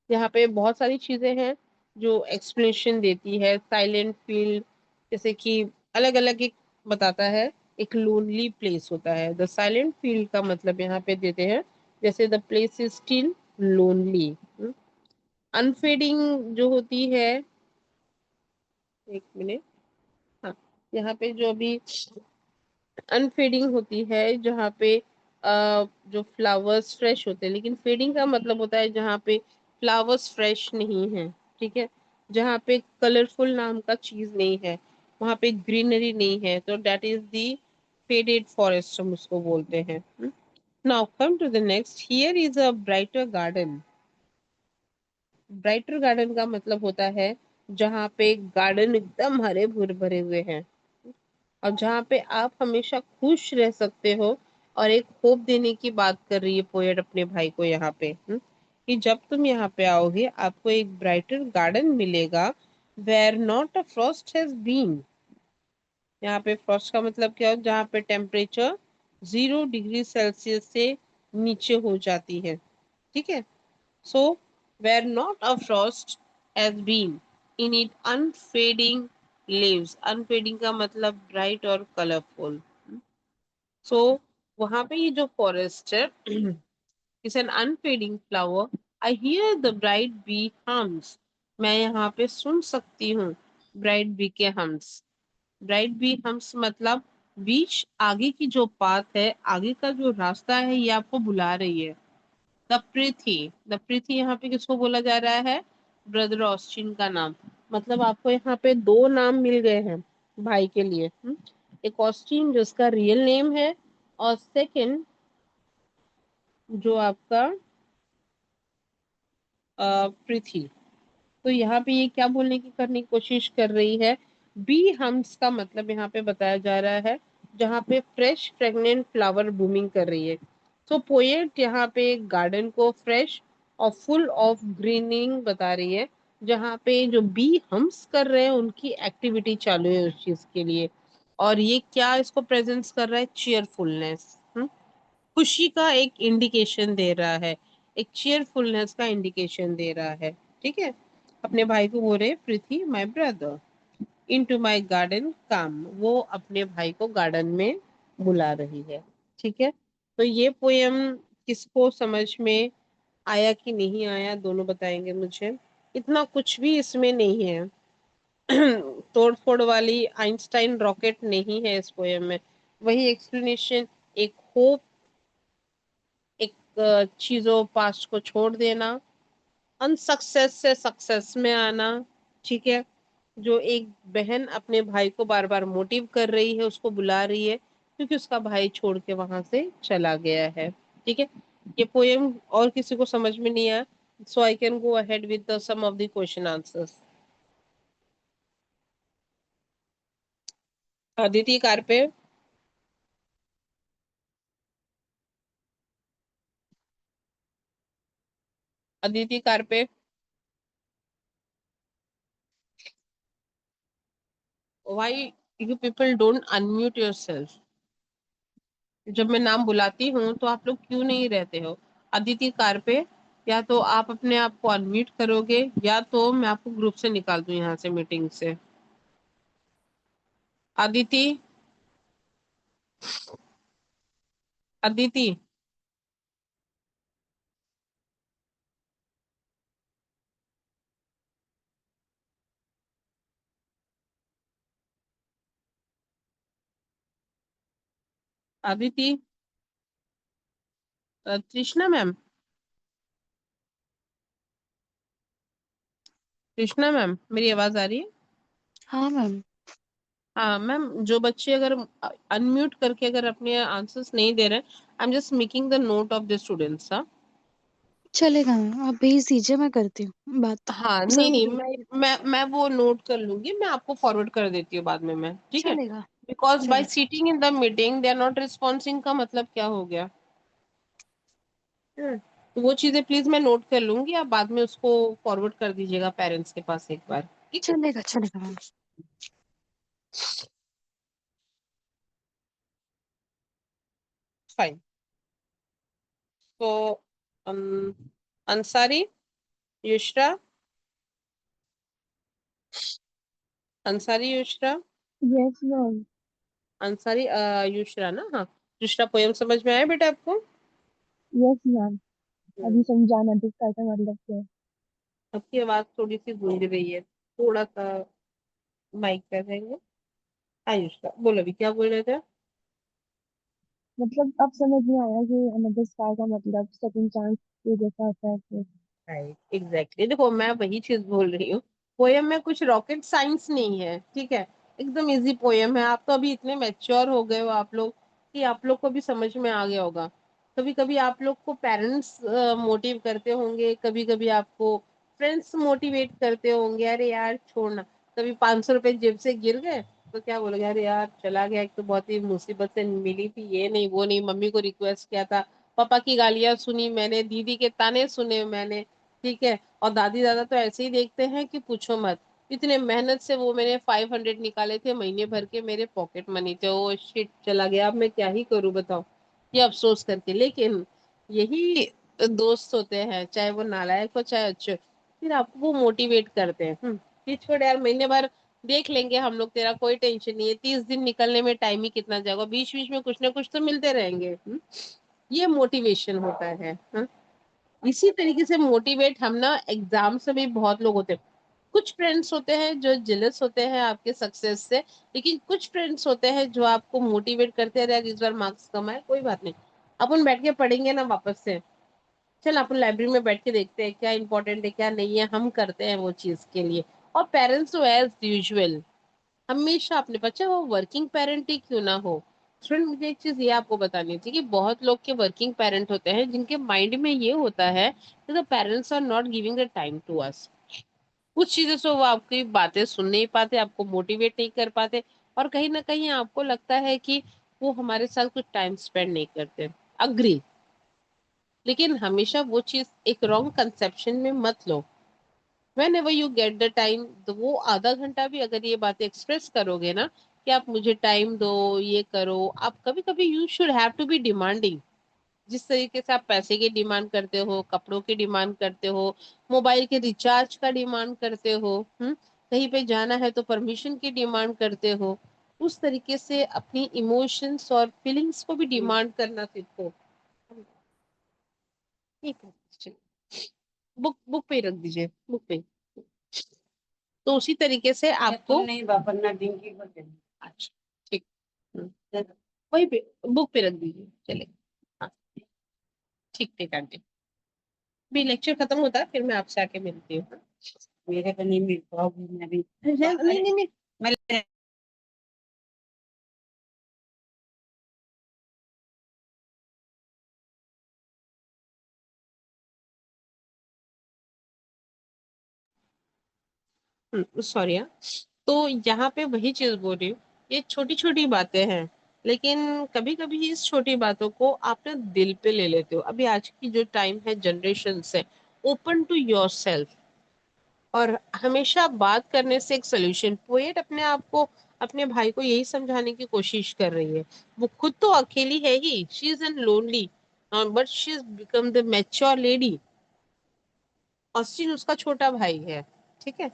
यहाँ पे बहुत सारी चीजें हैं जो एक्सप्लेनेशन देती है साइलेंट फील्ड। जैसे कि अलग अलग एक बताता है, एक लोनली प्लेस होता है। द साइलेंट फील्ड का मतलब यहाँ पे देते हैं जैसे the place is still lonely. Unfading जो होती है, एक मिनट। हाँ, यहाँ पे जो अभी अनफेडिंग होती है जहाँ पे जो फ्लावर्स फ्रेश होते हैं, लेकिन फेडिंग का मतलब होता है जहाँ पे फ्लावर्स फ्रेश नहीं है। ठीक है। जहाँ पे कलरफुल नाम का चीज नहीं है, वहाँ पे ग्रीनरी नहीं है, तो that is the faded forest हम उसको बोलते हैं। Now come to the next. Here is a brighter garden. Brighter garden का मतलब होता है जहाँ पे गार्डन एकदम हरे भरे भरे हुए हैं और जहाँ पे आप हमेशा खुश रह सकते हो। और एक होप देने की बात कर रही है पोएट अपने भाई को यहाँ पे। कि जब तुम यहाँ पे आओगे आपको एक ब्राइटर गार्डन मिलेगा where not a frost has been. यहाँ पे फ्रॉस्ट का मतलब क्या हो? जहाँ पे टेम्परेचर 0 डिग्री सेल्सियस से नीचे हो जाती है। ठीक है। So where not a frost has been in it unfading leaves. Unfading का मतलब ब्राइट और कलरफुल। सो वहां पे ये जो फॉरेस्ट है is an unfading flower. I hear the bright bee hums. मैं यहाँ पे सुन सकती हूँ ब्राइट बी के हम्स। राइट, बी हम्स मतलब बीच, आगे की जो पाथ है, आगे का जो रास्ता है, ये आपको बुला रही है। द पृथ्वी यहाँ पे किसको बोला जा रहा है? ब्रदर ऑस्टिन का नाम। मतलब आपको यहाँ पे दो नाम मिल गए हैं भाई के लिए। एक ऑस्टिन जिसका रियल नेम है, और सेकंड जो आपका पृथ्वी। तो यहाँ पे ये क्या बोलने की करने की कोशिश कर रही है? बी हम्स का मतलब यहाँ पे बताया जा रहा है जहाँ पे फ्रेश प्रेग्नेंट फ्लावर बूमिंग कर रही है। तो पोएट यहाँ पे गार्डन को फ्रेश और फुल ऑफ ग्रीनिंग बता रही है, जहाँ पे जो बी हम्स कर रहे हैं उनकी एक्टिविटी चालू है उस चीज के लिए। और ये क्या इसको प्रेजेंस कर रहा है? चीयरफुलनेस, खुशी का एक इंडिकेशन दे रहा है, एक चीयरफुलनेस का इंडिकेशन दे रहा है। ठीक है, अपने भाई को बोल रहे Prithvi my brother into my garden come, वो अपने भाई को गार्डन में बुला रही है। ठीक है, तो ये पोयम किसको समझ में आया कि नहीं आया, दोनों बताएंगे मुझे। इतना कुछ भी इसमें नहीं है। तोड़ फोड़ वाली आइंस्टाइन रॉकेट नहीं है इस पोयम में। वही एक्सप्लेनेशन, एक होप, एक चीजों पास्ट को छोड़ देना, अनसक्सेस से सक्सेस में आना। ठीक है, जो एक बहन अपने भाई को बार बार मोटिव कर रही है, उसको बुला रही है, क्योंकि उसका भाई छोड़ के वहां से चला गया है। ठीक है, ये पोएम और किसी को समझ में नहीं आया, so I can go ahead with the some of the question answers. Aditi Karpe. Aditi Karpe, why you people don't unmute yourself? जब मैं नाम बुलाती हूँ तो आप लोग क्यों नहीं रहते हो? अदिति कारपे, या तो आप अपने आप को अनम्यूट करोगे, या तो मैं आपको ग्रुप से निकाल दूं यहाँ से, मीटिंग से। अदिति, अदिति, अदिति, कृष्णा मैम, कृष्णा मैम, मेरी आवाज आ रही है? हाँ मैम। हाँ मैम, जो बच्चे अगर अनम्यूट करके अगर अपने आंसर्स नहीं दे रहे, I am just making the note of the students. हाँ चलेगा मैम, आप भेज दीजिए, मैं करती हूँ बात हाँ, नहीं सर नहीं, से। मैं वो नोट कर लूंगी, मैं आपको फॉरवर्ड कर देती हूँ बाद में मैं। ठीक है, चलेगा। बिकॉज बाय चलेगा। Sitting in the meeting they are not responding का मतलब क्या हो गया? तो वो चीजें प्लीज मैं नोट कर लूंगी, आप बाद में उसको फॉरवर्ड कर दीजिएगा पेरेंट्स के पास एक बार। ठीक है, चलेगा। चलेगा मैम। फाइन। तो अंसारी, युश्रा, अंसारी, युश्रा, यस मैम। अंसारी, युश्रा ना, हाँ। युश्रा, पोयम समझ में आया बेटा आपको? Yes ma'am. हम्म, अभी समझाना दिखता था मतलब क्या है। आपकी आवाज थोड़ी सी गूंज रही है, थोड़ा सा माइक पे रहेंगे। आयुष्का, बोलो अभी क्या बोल रहे थे? मतलब अब समझ में आया कि अनदर स्टार का मतलब सेकंड चांस ये जैसा होता है कि। राइट, एग्जैक्टली, देखो मैं वही चीज बोल रही हूँ। पोयम में कुछ रॉकेट साइंस नहीं है, ठीक है, एकदम इजी पोयम है। आप तो अभी इतने मैच्योर हो गए हो आप लोग, कि आप लोग को भी समझ में आ गया होगा। कभी कभी आप लोग को पेरेंट्स मोटिव करते होंगे, कभी कभी आपको फ्रेंड्स मोटिवेट करते होंगे, अरे यार छोड़ना। कभी 500 रुपए जेब से गिर गए तो क्या बोलोगे? अरे यार चला गया, एक तो बहुत ही मुसीबत से मिली थी, ये नहीं वो नहीं, मम्मी को रिक्वेस्ट किया था, पापा की गालियां सुनी मैंने, दीदी के ताने सुने मैंने। ठीक है, और दादी दादा तो ऐसे ही देखते हैं कि पूछो मत। इतने मेहनत से वो मैंने 500 निकाले थे महीने भर के, मेरे पॉकेट मनी थे, ओ शिट चला गया, अब मैं क्या ही करूं बताओ, ये अफसोस करके। लेकिन यही दोस्त होते हैं, चाहे वो नालायक हो चाहे अच्छे, फिर आपको वो मोटिवेट करते हैं। कि छोड़ यार, महीने भर देख लेंगे हम लोग, तेरा कोई टेंशन नहीं है, 30 दिन निकलने में टाइम ही कितना जाएगा, बीच बीच में कुछ ना कुछ तो मिलते रहेंगे। ये मोटिवेशन होता है। इसी तरीके से मोटिवेट हम ना एग्जाम से भी बहुत लोग होते हैं। कुछ फ्रेंड्स होते हैं जो जेलस होते हैं आपके सक्सेस से, लेकिन कुछ फ्रेंड्स होते हैं जो आपको मोटिवेट करते हैं, अरे इस बार मार्क्स कम आए कोई बात नहीं, अपन बैठ के पढ़ेंगे ना वापस से, चल अपन लाइब्रेरी में बैठ के देखते हैं क्या इंपॉर्टेंट है क्या नहीं है, हम करते हैं वो चीज के लिए। और पेरेंट्स तो एज यूजुअल हमेशा अपने बच्चे, वो वर्किंग पेरेंट ही क्यों ना हो। फ्रेंड मुझे एक चीज ये आपको बतानी थी कि बहुत लोग के वर्किंग पेरेंट होते हैं जिनके माइंड में ये होता है कि the parents are not giving the time to us. कुछ चीजों से वो आपकी बातें सुन नहीं पाते, आपको मोटिवेट नहीं कर पाते, और कहीं ना कहीं आपको लगता है कि वो हमारे साथ कुछ टाइम स्पेंड नहीं करते। अग्री, लेकिन हमेशा वो चीज एक रॉन्ग कंसेप्शन में मत लो। Whenever you get the time, तो वो आधा घंटा भी अगर ये बातें एक्सप्रेस करोगे ना कि आप मुझे टाइम दो, ये करो, आप कभी कभी you should have to be demanding. जिस तरीके से आप पैसे की डिमांड करते हो, कपड़ों की डिमांड करते हो, मोबाइल के रिचार्ज का डिमांड करते हो, कहीं पे जाना है तो परमिशन की डिमांड करते हो, उस तरीके से अपनी इमोशंस और फीलिंग्स को भी डिमांड करना सीखो। ठीक है, चलिए। बुक बुक पे ही रख दीजिए, बुक पे। तो उसी तरीके से आपको नहीं वापरना डिंगी को दे। अच्छा, ठीक। वही पे बुक पे रख दीजिए, चले। हाँ, ठीक ठीक आंटी। भी लेक्चर खत्म होता है फिर मैं आपसे आके मिलती हूँ। मेरे को नहीं मिल पाओगी, मैं भी नहीं नहीं नहीं मैं सॉरी। हाँ, तो यहाँ पे वही चीज बोल रही हूँ, ये छोटी छोटी बातें हैं, लेकिन कभी कभी इस छोटी बातों को आप ना दिल पे ले लेते हो। अभी आज की जो टाइम है, जनरेशन है, ओपन टू योर सेल्फ, और हमेशा बात करने से एक सोल्यूशन। पोएट अपने आप को, अपने भाई को यही समझाने की कोशिश कर रही है। वो खुद तो अकेली है ही, she is an lonely, but she is become the mature lady. Austin उसका छोटा भाई है, ठीक है,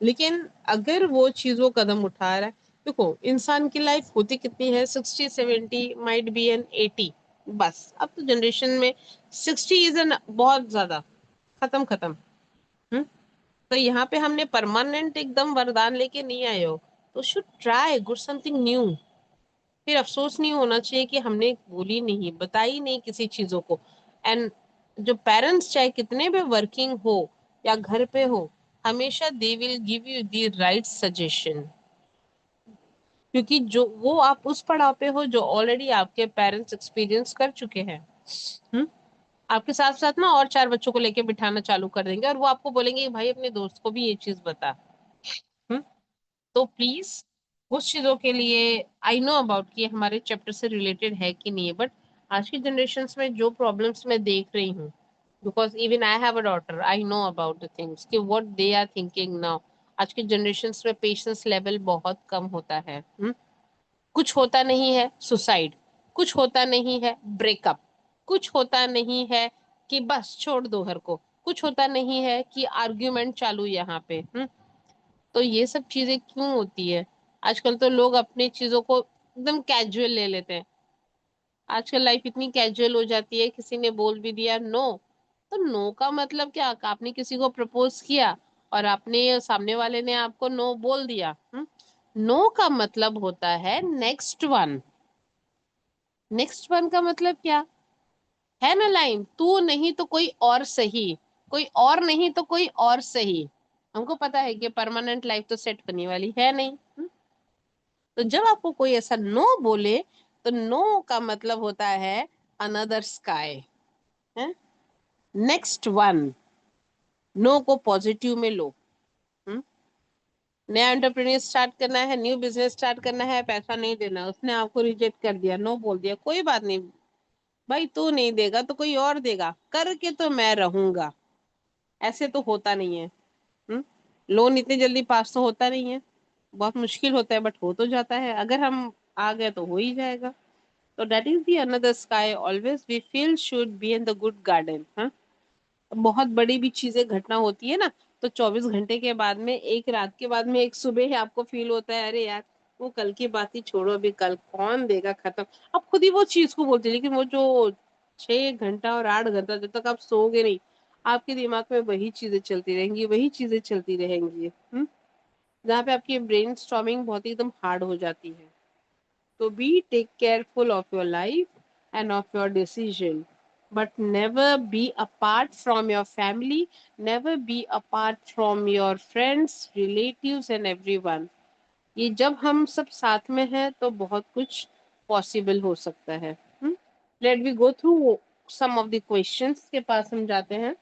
लेकिन अगर वो चीज वो कदम उठा रहा है, देखो इंसान की लाइफ होती कितनी है, 60 70, माइट बी एन 80, बस अब तो जनरेशन में 60 इज एन बहुत ज्यादा, खत्म खत्म। हम्म तो यहाँ पे हमने परमानेंट एकदम वरदान लेके नहीं आए हो, तो should try good something new. फिर अफसोस नहीं होना चाहिए कि हमने बोली नहीं, बताई नहीं किसी चीजों को। एंड जो पेरेंट्स चाहे कितने भी वर्किंग हो या घर पे हो, हमेशा they will give you the right suggestion, क्योंकि जो वो आप उस पड़ाव पे हो जो ऑलरेडी आपके पेरेंट्स एक्सपीरियंस कर चुके हैं। हम्म आपके साथ साथ ना और चार बच्चों को लेके बिठाना चालू कर देंगे, और वो आपको बोलेंगे कि भाई अपने दोस्त को भी ये चीज बता। हम्म तो प्लीज उस चीजों के लिए, आई नो अबाउट कि हमारे चैप्टर से रिलेटेड है कि नहीं है, बट आज की जनरेशन में जो प्रॉब्लम्स मैं देख रही हूँ, because even I have a daughter, I know about the things कि what they are thinking now. आज की जनरेशन में पेशेंस लेवल बहुत कम होता है। कुछ होता नहीं है सुसाइड, कुछ होता नहीं है ब्रेकअप, कुछ होता नहीं है कि बस छोड़ दो घर को, कुछ होता नहीं है कि आर्ग्यूमेंट चालू यहाँ पे। तो ये सब चीजें क्यों होती है? आजकल तो लोग अपनी चीजों को एकदम कैजुअल ले लेते हैं। आजकल लाइफ इतनी कैजुअल हो जाती है, किसी ने बोल भी दिया नो, तो नो का मतलब क्या? आपने किसी को प्रपोज किया और आपने, सामने वाले ने आपको नो बोल दिया, नो का मतलब होता है नेक्स्ट वन। नेक्स्ट वन का मतलब क्या है? ना लाइन, तू नहीं तो कोई और सही, कोई और नहीं तो कोई और सही। हमको पता है कि परमानेंट लाइफ तो सेट करने वाली है नहीं। तो जब आपको कोई ऐसा नो बोले, तो नो का मतलब होता है अनदर स्काई, है नेक्स्ट वन। नो को पॉजिटिव में लो। हम्म? नया एंटरप्रेन्योर स्टार्ट करना है, न्यू बिजनेस स्टार्ट करना है, पैसा नहीं देना, उसने आपको रिजेक्ट कर दिया, नो बोल दिया, कोई बात नहीं भाई, तू नहीं देगा तो कोई और देगा, करके तो मैं रहूंगा। ऐसे तो होता नहीं है। हम्म लोन इतनी जल्दी पास तो होता नहीं है, बहुत मुश्किल होता है, बट हो तो जाता है। अगर हम आ गए तो हो ही जाएगा। तो that is the another sky always we feel should be in the good garden. हाँ, बहुत बड़ी भी चीजें घटना होती है ना, तो 24 घंटे के बाद में, एक रात के बाद में, एक सुबह ही आपको फील होता है अरे यार वो कल की बात ही छोड़ो, अभी कल कौन देगा, खत्म। आप खुद ही वो चीज को बोलते हैं, लेकिन वो जो 6 घंटा और 8 घंटा जब तक आप सोओगे नहीं, आपके दिमाग में वही चीजें चलती रहेंगी, वही चीजें चलती रहेंगी, जहाँ पे आपकी ब्रेन स्टॉर्मिंग बहुत ही एकदम हार्ड हो जाती है। तो be take careful of your life and of your decision, but never be apart from your family, never be apart from your friends, relatives and everyone. ये जब हम सब साथ में हैं तो बहुत कुछ पॉसिबल हो सकता है। Let we go through some of the questions के पास हम जाते हैं।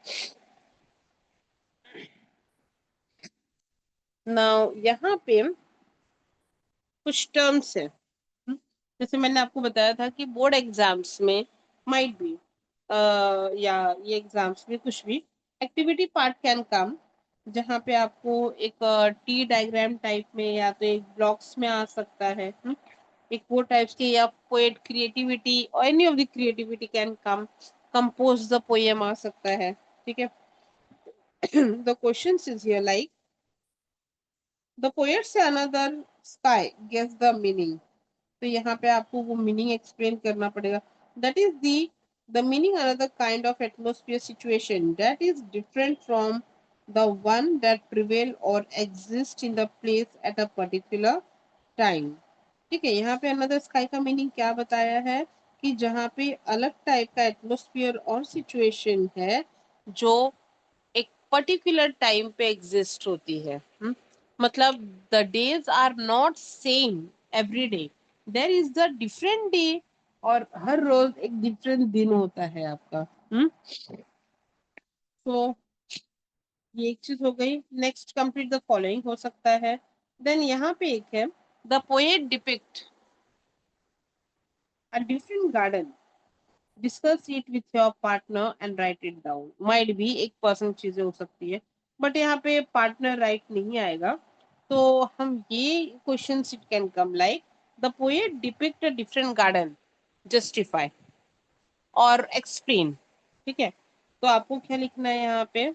नाउ यहाँ पे कुछ टर्म्स है, जैसे मैंने आपको बताया था कि बोर्ड एग्जाम्स में माइट बी या ये एग्जाम्स में कुछ भी एक्टिविटी पार्ट कैन कम, जहाँ पे आपको एक टी डायग्राम टाइप में या तो एक ब्लॉक्स में आ सकता है, एक वो टाइप्स के, या पोएट क्रिएटिविटी और any of the creativity can come, compose the poem आ सकता है, ठीक है। The questions is here like the poet say another sky guess the meaning. तो यहाँ पे आपको वो मीनिंग एक्सप्लेन करना पड़ेगा। That is the meaning another kind of atmosphere situation that is different from the one that prevail और exist in the place at a particular time. ठीक है, यहाँ पे अनदर स्काई का मीनिंग क्या बताया है कि जहाँ पे अलग टाइप का एटमोस्फियर और सिचुएशन है जो एक पर्टिकुलर टाइम पे एग्जिस्ट होती है। मतलब the days are not same every day, there is the different day, और हर रोज एक डिफरेंट दिन होता है आपका। तो ये एक चीज हो गई। नेक्स्ट कंप्लीट द फॉलोइंग हो सकता है। देन यहाँ पे एक है the poet depict a different garden, discuss it with your partner and right it down. Might भी एक पर्सन चीजें हो सकती है, बट यहाँ पे पार्टनर राइट नहीं आएगा। तो हम ये question it can come like the poet depict a different garden, justify और एक्सप्लेन। ठीक है, तो आपको क्या लिखना है यहाँ पे,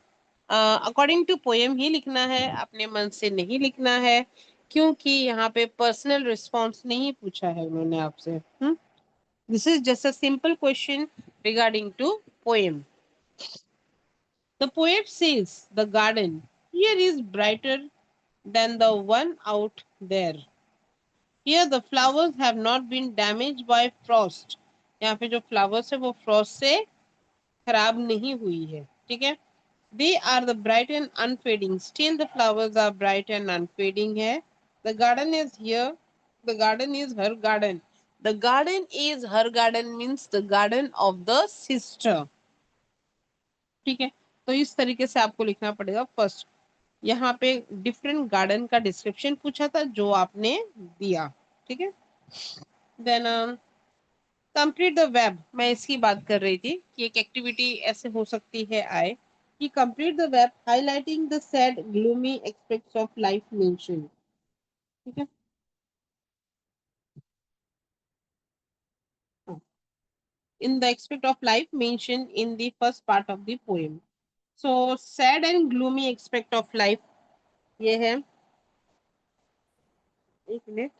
अकॉर्डिंग टू पोएम ही लिखना है, अपने मन से नहीं लिखना है, क्योंकि यहाँ पे पर्सनल रिस्पॉन्स नहीं पूछा है उन्होंने आपसे। This is just a simple question regarding to poem. The poet says the garden here is brighter than the one out there. Here the flowers have not been damaged by frost. यहाँ पे जो flowers है वो frost से खराब नहीं हुई है, ठीक है। They are the bright and unfading. Still the flowers are bright and unfading है. The garden is here. The garden is her garden. The garden is her garden means the garden of the sister. ठीक है, तो इस तरीके से आपको लिखना पड़ेगा। फर्स्ट यहाँ पे डिफरेंट गार्डन का डिस्क्रिप्शन पूछा था जो आपने दिया, ठीक है। देन कंप्लीट द वेब, मैं इसकी बात कर रही थी कि एक एक्टिविटी ऐसे हो सकती है आए कि complete the web highlighting the sad gloomy aspects of life mention. ठीक है, in the aspect of life mentioned in the first part of the poem. So sad and gloomy aspect of life ये है, एक मिनट।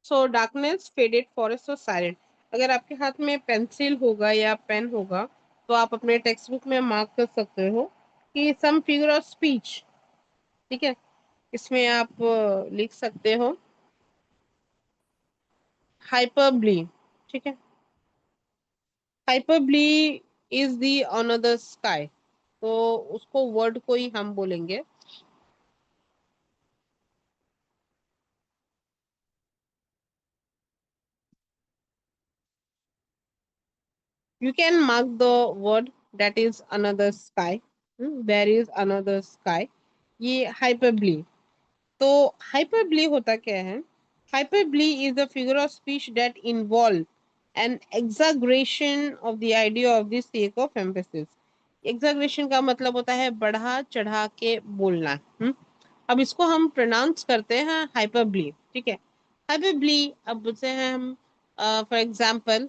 सो डार्कनेस फेडेड फॉरेस्ट और साइलेंट। अगर आपके हाथ में पेंसिल होगा या पेन होगा तो आप अपने टेक्स्ट बुक में मार्क कर सकते हो कि सम फिगर ऑफ स्पीच, ठीक है, इसमें आप लिख सकते हो हाइपरब्ली। ठीक है, हाइपरब्ली इज द अनदर स्काई, तो उसको वर्ड को ही हम बोलेंगे you can mark the word that is another sky, there is another sky, ये hyperbole। तो hyperbole होता क्या है, hyperbole is a figure of speech that involve an exaggeration of the idea of the sake of emphasis। exaggeration का मतलब होता है बढ़ा चढ़ा के बोलना। अब इसको हम प्रोनाउंस करते हैं hyperbole, ठीक है। hyperbole अब बोलते हैं हम फॉर एग्जाम्पल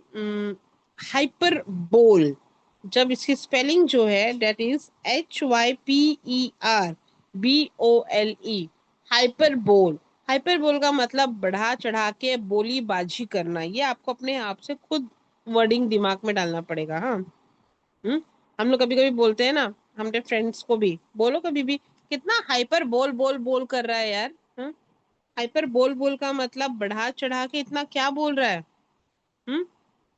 हाइपरबोल, जब इसकी स्पेलिंग जो है that is HYPERBOLE, hyperbole. Hyperbole का मतलब बढ़ा चढ़ा के बोली बाजी करना। ये आपको अपने आप से खुद वर्डिंग दिमाग में डालना पड़ेगा। हाँ। हम लोग कभी कभी बोलते हैं ना, हमने फ्रेंड्स को भी बोलो कभी भी, कितना हाइपर बोल बोल बोल कर रहा है यार। हाइपर बोल बोल का मतलब बढ़ा चढ़ा के इतना क्या बोल रहा है। हम्म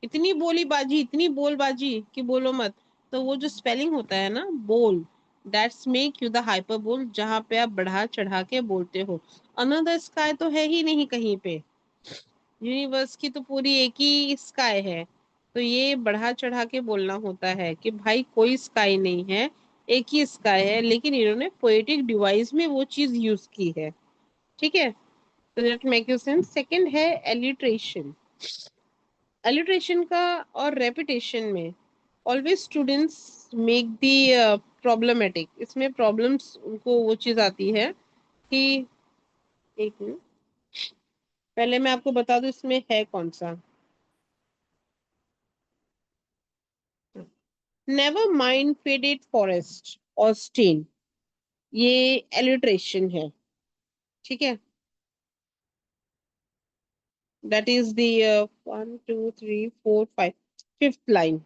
इतनी बोली बाजी, इतनी बोलबाजी कि बोलो मत। तो वो जो स्पेलिंग होता है ना, बोल, that's make you the hyper बोल, जहाँ पे आप बढ़ा चढ़ा के बोलते हो। अनदर स्काई तो है ही नहीं कहीं पे। यूनिवर्स की तो पूरी एक ही स्काई है। तो ये बढ़ा चढ़ा के बोलना होता है कि भाई कोई स्काई नहीं है, एक ही स्काई है, लेकिन इन्होंने पोएटिक डिवाइस में वो चीज यूज की है। ठीक है, तो let make you sense. Second है एलिट्रेशन। एलिट्रेशन का और रेपिटेशन में always students make the problematic. इसमें प्रॉब्लम्स उनको वो चीज आती है कि, एक मिनट, पहले मैं आपको बता दूं इसमें है कौन सा। Never mind faded forest Austin, ये एलिट्रेशन है। ठीक है, that is the 1 2 3 4 5 fifth line.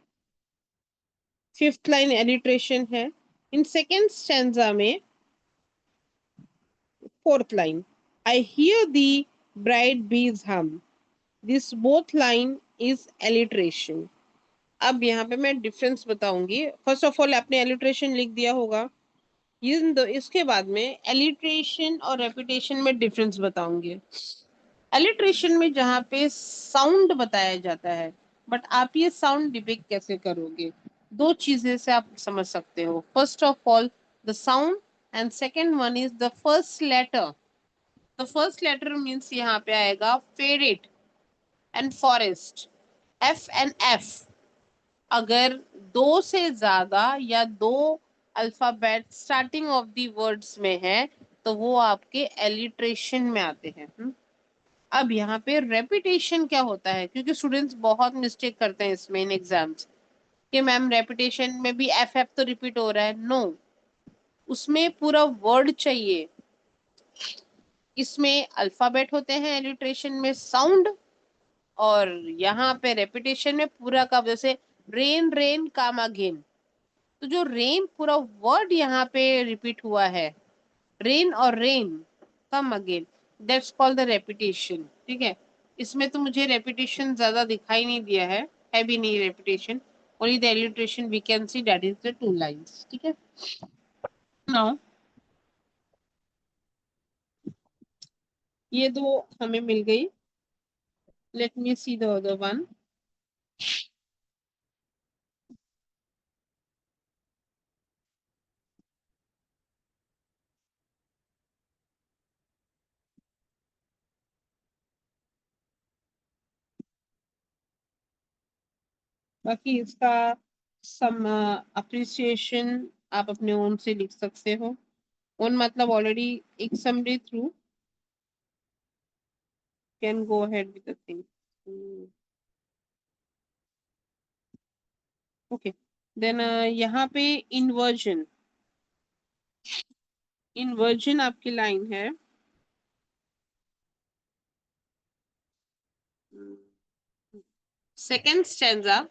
Fifth line alliteration है। इन सेकेंड स्टैंजा में fourth line, I hear the bright बीज हम, this both line is alliteration. अब यहाँ पे मैं डिफरेंस बताऊंगी। फर्स्ट ऑफ ऑल आपने एलिट्रेशन लिख दिया होगा, इसके बाद में एलिट्रेशन और रेपिटेशन में डिफरेंस बताऊंगी। एलिट्रेशन में जहाँ पे साउंड बताया जाता है, बट आप ये साउंड डिपिक्ट कैसे करोगे, दो चीजें से आप समझ सकते हो। First of all the sound, and second one is the first letter. The first letter means यहाँ पे आएगा faded and forest, F and F. अगर दो से ज्यादा या दो alphabet starting of the words में है तो वो आपके एलिट्रेशन में आते हैं। अब यहाँ पे रेपिटेशन क्या होता है, क्योंकि स्टूडेंट्स बहुत मिस्टेक करते हैं इसमें इन एग्जाम्स कि मैम रेपिटेशन में भी एफ एफ तो रिपीट हो रहा है। नो, उसमें पूरा वर्ड चाहिए। इसमें अल्फाबेट होते हैं एलिट्रेशन में, साउंड, और यहाँ पे रेपिटेशन में पूरा का, जैसे रेन रेन काम अगेन, तो जो रेन पूरा वर्ड यहाँ पे रिपीट हुआ है, रेन और rain come again, that's called the repetition. ठीक है, इसमें तो मुझे रेपिटेशन ज्यादा दिखाई नहीं दिया है भी नहीं repetition. Only the alliteration we can see, that is the 2 lines. ठीक है, नाउ ये दो हमें मिल गई। Let me see the other one. बाकी इसका सम अप्रिसिएशन आप अपने ओन से लिख सकते हो। ओन मतलब ऑलरेडी एक summary through, can go ahead with the thing. Okay, then यहाँ पे इन्वर्जन। इन्वर्जन आपकी लाइन है, second stanza.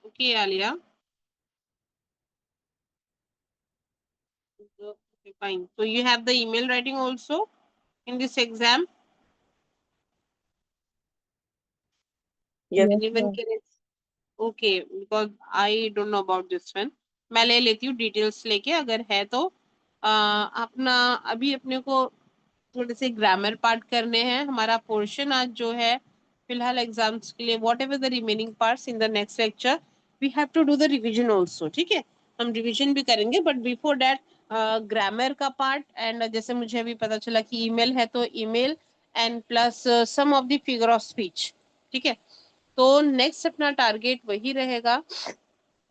Okay Alia, okay, fine. So you have the email writing also in this exam. Yes. Yes, Anyone sir. can, okay, because I don't know about this one. मैं ले लेती हूँ डिटेल्स लेके, अगर है तो अपना अभी अपने को थोड़े से ग्रामर पार्ट करने हैं। हमारा पोर्शन आज जो है फिलहाल एग्जाम्स के लिए, whatever the remaining parts in the next lecture we have to do the revision also. ठीक है, हम रिविजन भी करेंगे, बट बिफोर दैट ग्रामर का पार्ट, एंड जैसे मुझे अभी पता चला कि ईमेल है तो email, and plus some of the figure of speech. ठीक है, तो नेक्स्ट अपना टारगेट वही रहेगा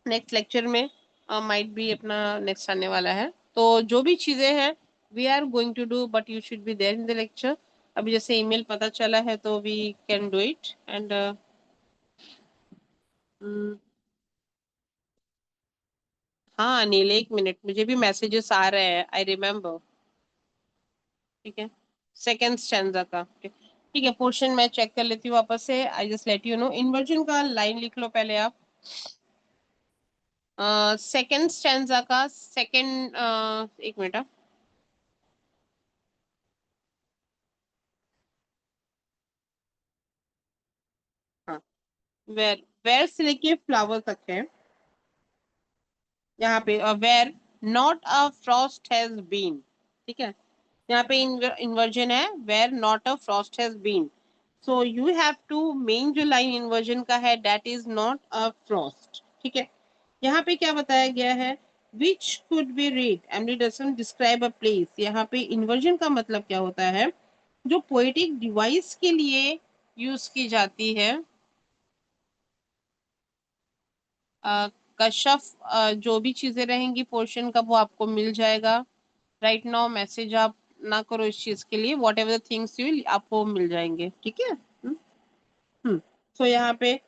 नेक्स्ट लेक्चर में माइट बी अपना नेक्स्ट आने वाला है। तो जो भी चीजें हैं we are going to do, but you should be there in the lecture. अभी जैसे ईमेल पता चला है तो we can do it. And हाँ अनिल, 1 मिनट, मुझे भी मैसेजेस आ रहे हैं, आई रिमेम्बर। ठीक है, सेकेंड स्टैंजा का ठीक है पोर्शन मैं चेक कर लेती हूँ वापस से। I just let you know, inversion का लाइन लिख लो पहले आप। सेकेंड स्टैंजा का सेकेंड, 1 मिनट। हाँ, वेर, वेर से लेके फ्लावर तक है यहाँ पे। Where not a frost has been, ठीक है, यहाँ पे इन्वर्जन है where not a frost has been. So you have to, main जो लाइन इन्वर्जन का है that is not a frost, ठीक है। यहाँ पे क्या बताया गया है, which could be read, MD doesn't describe a place. यहाँ पे इन्वर्जन का मतलब क्या होता है, जो पोएटिक डिवाइस के लिए यूज की जाती है। कश्यप, जो भी चीजें रहेंगी पोर्शन का वो आपको मिल जाएगा। राइट नाउ मैसेज आप ना करो इस चीज के लिए, वॉट एवर थिंग्स यू आपको मिल जाएंगे, ठीक है। सो यहाँ पे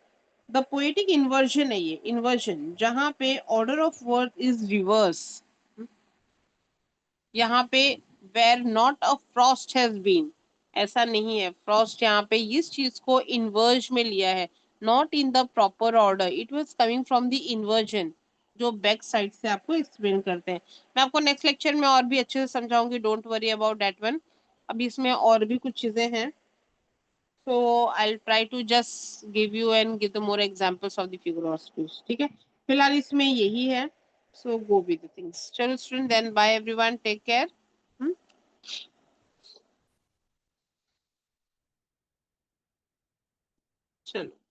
द पोएटिक इन्वर्जन है, ये इन्वर्जन जहाँ पे order of word is reverse. यहाँ पे where not a frost has been, ऐसा नहीं है। फ्रॉस्ट यहाँ पे इस चीज को इन्वर्ज में लिया है, not in the proper order, it was coming from the inversion, जो बैक साइड से आपको एक्सप्लेन करते हैं। मैं आपको नेक्स्ट लेक्चर में और भी अच्छे से समझाऊंगी, don't worry about that one. अभी इसमें और भी कुछ चीजें हैं, so I'll try to just give you and give the more examples of the figure of speech, ठीक है। फिलहाल इसमें यही है, so go with the things। चलो student, then bye everyone, take care। चलो।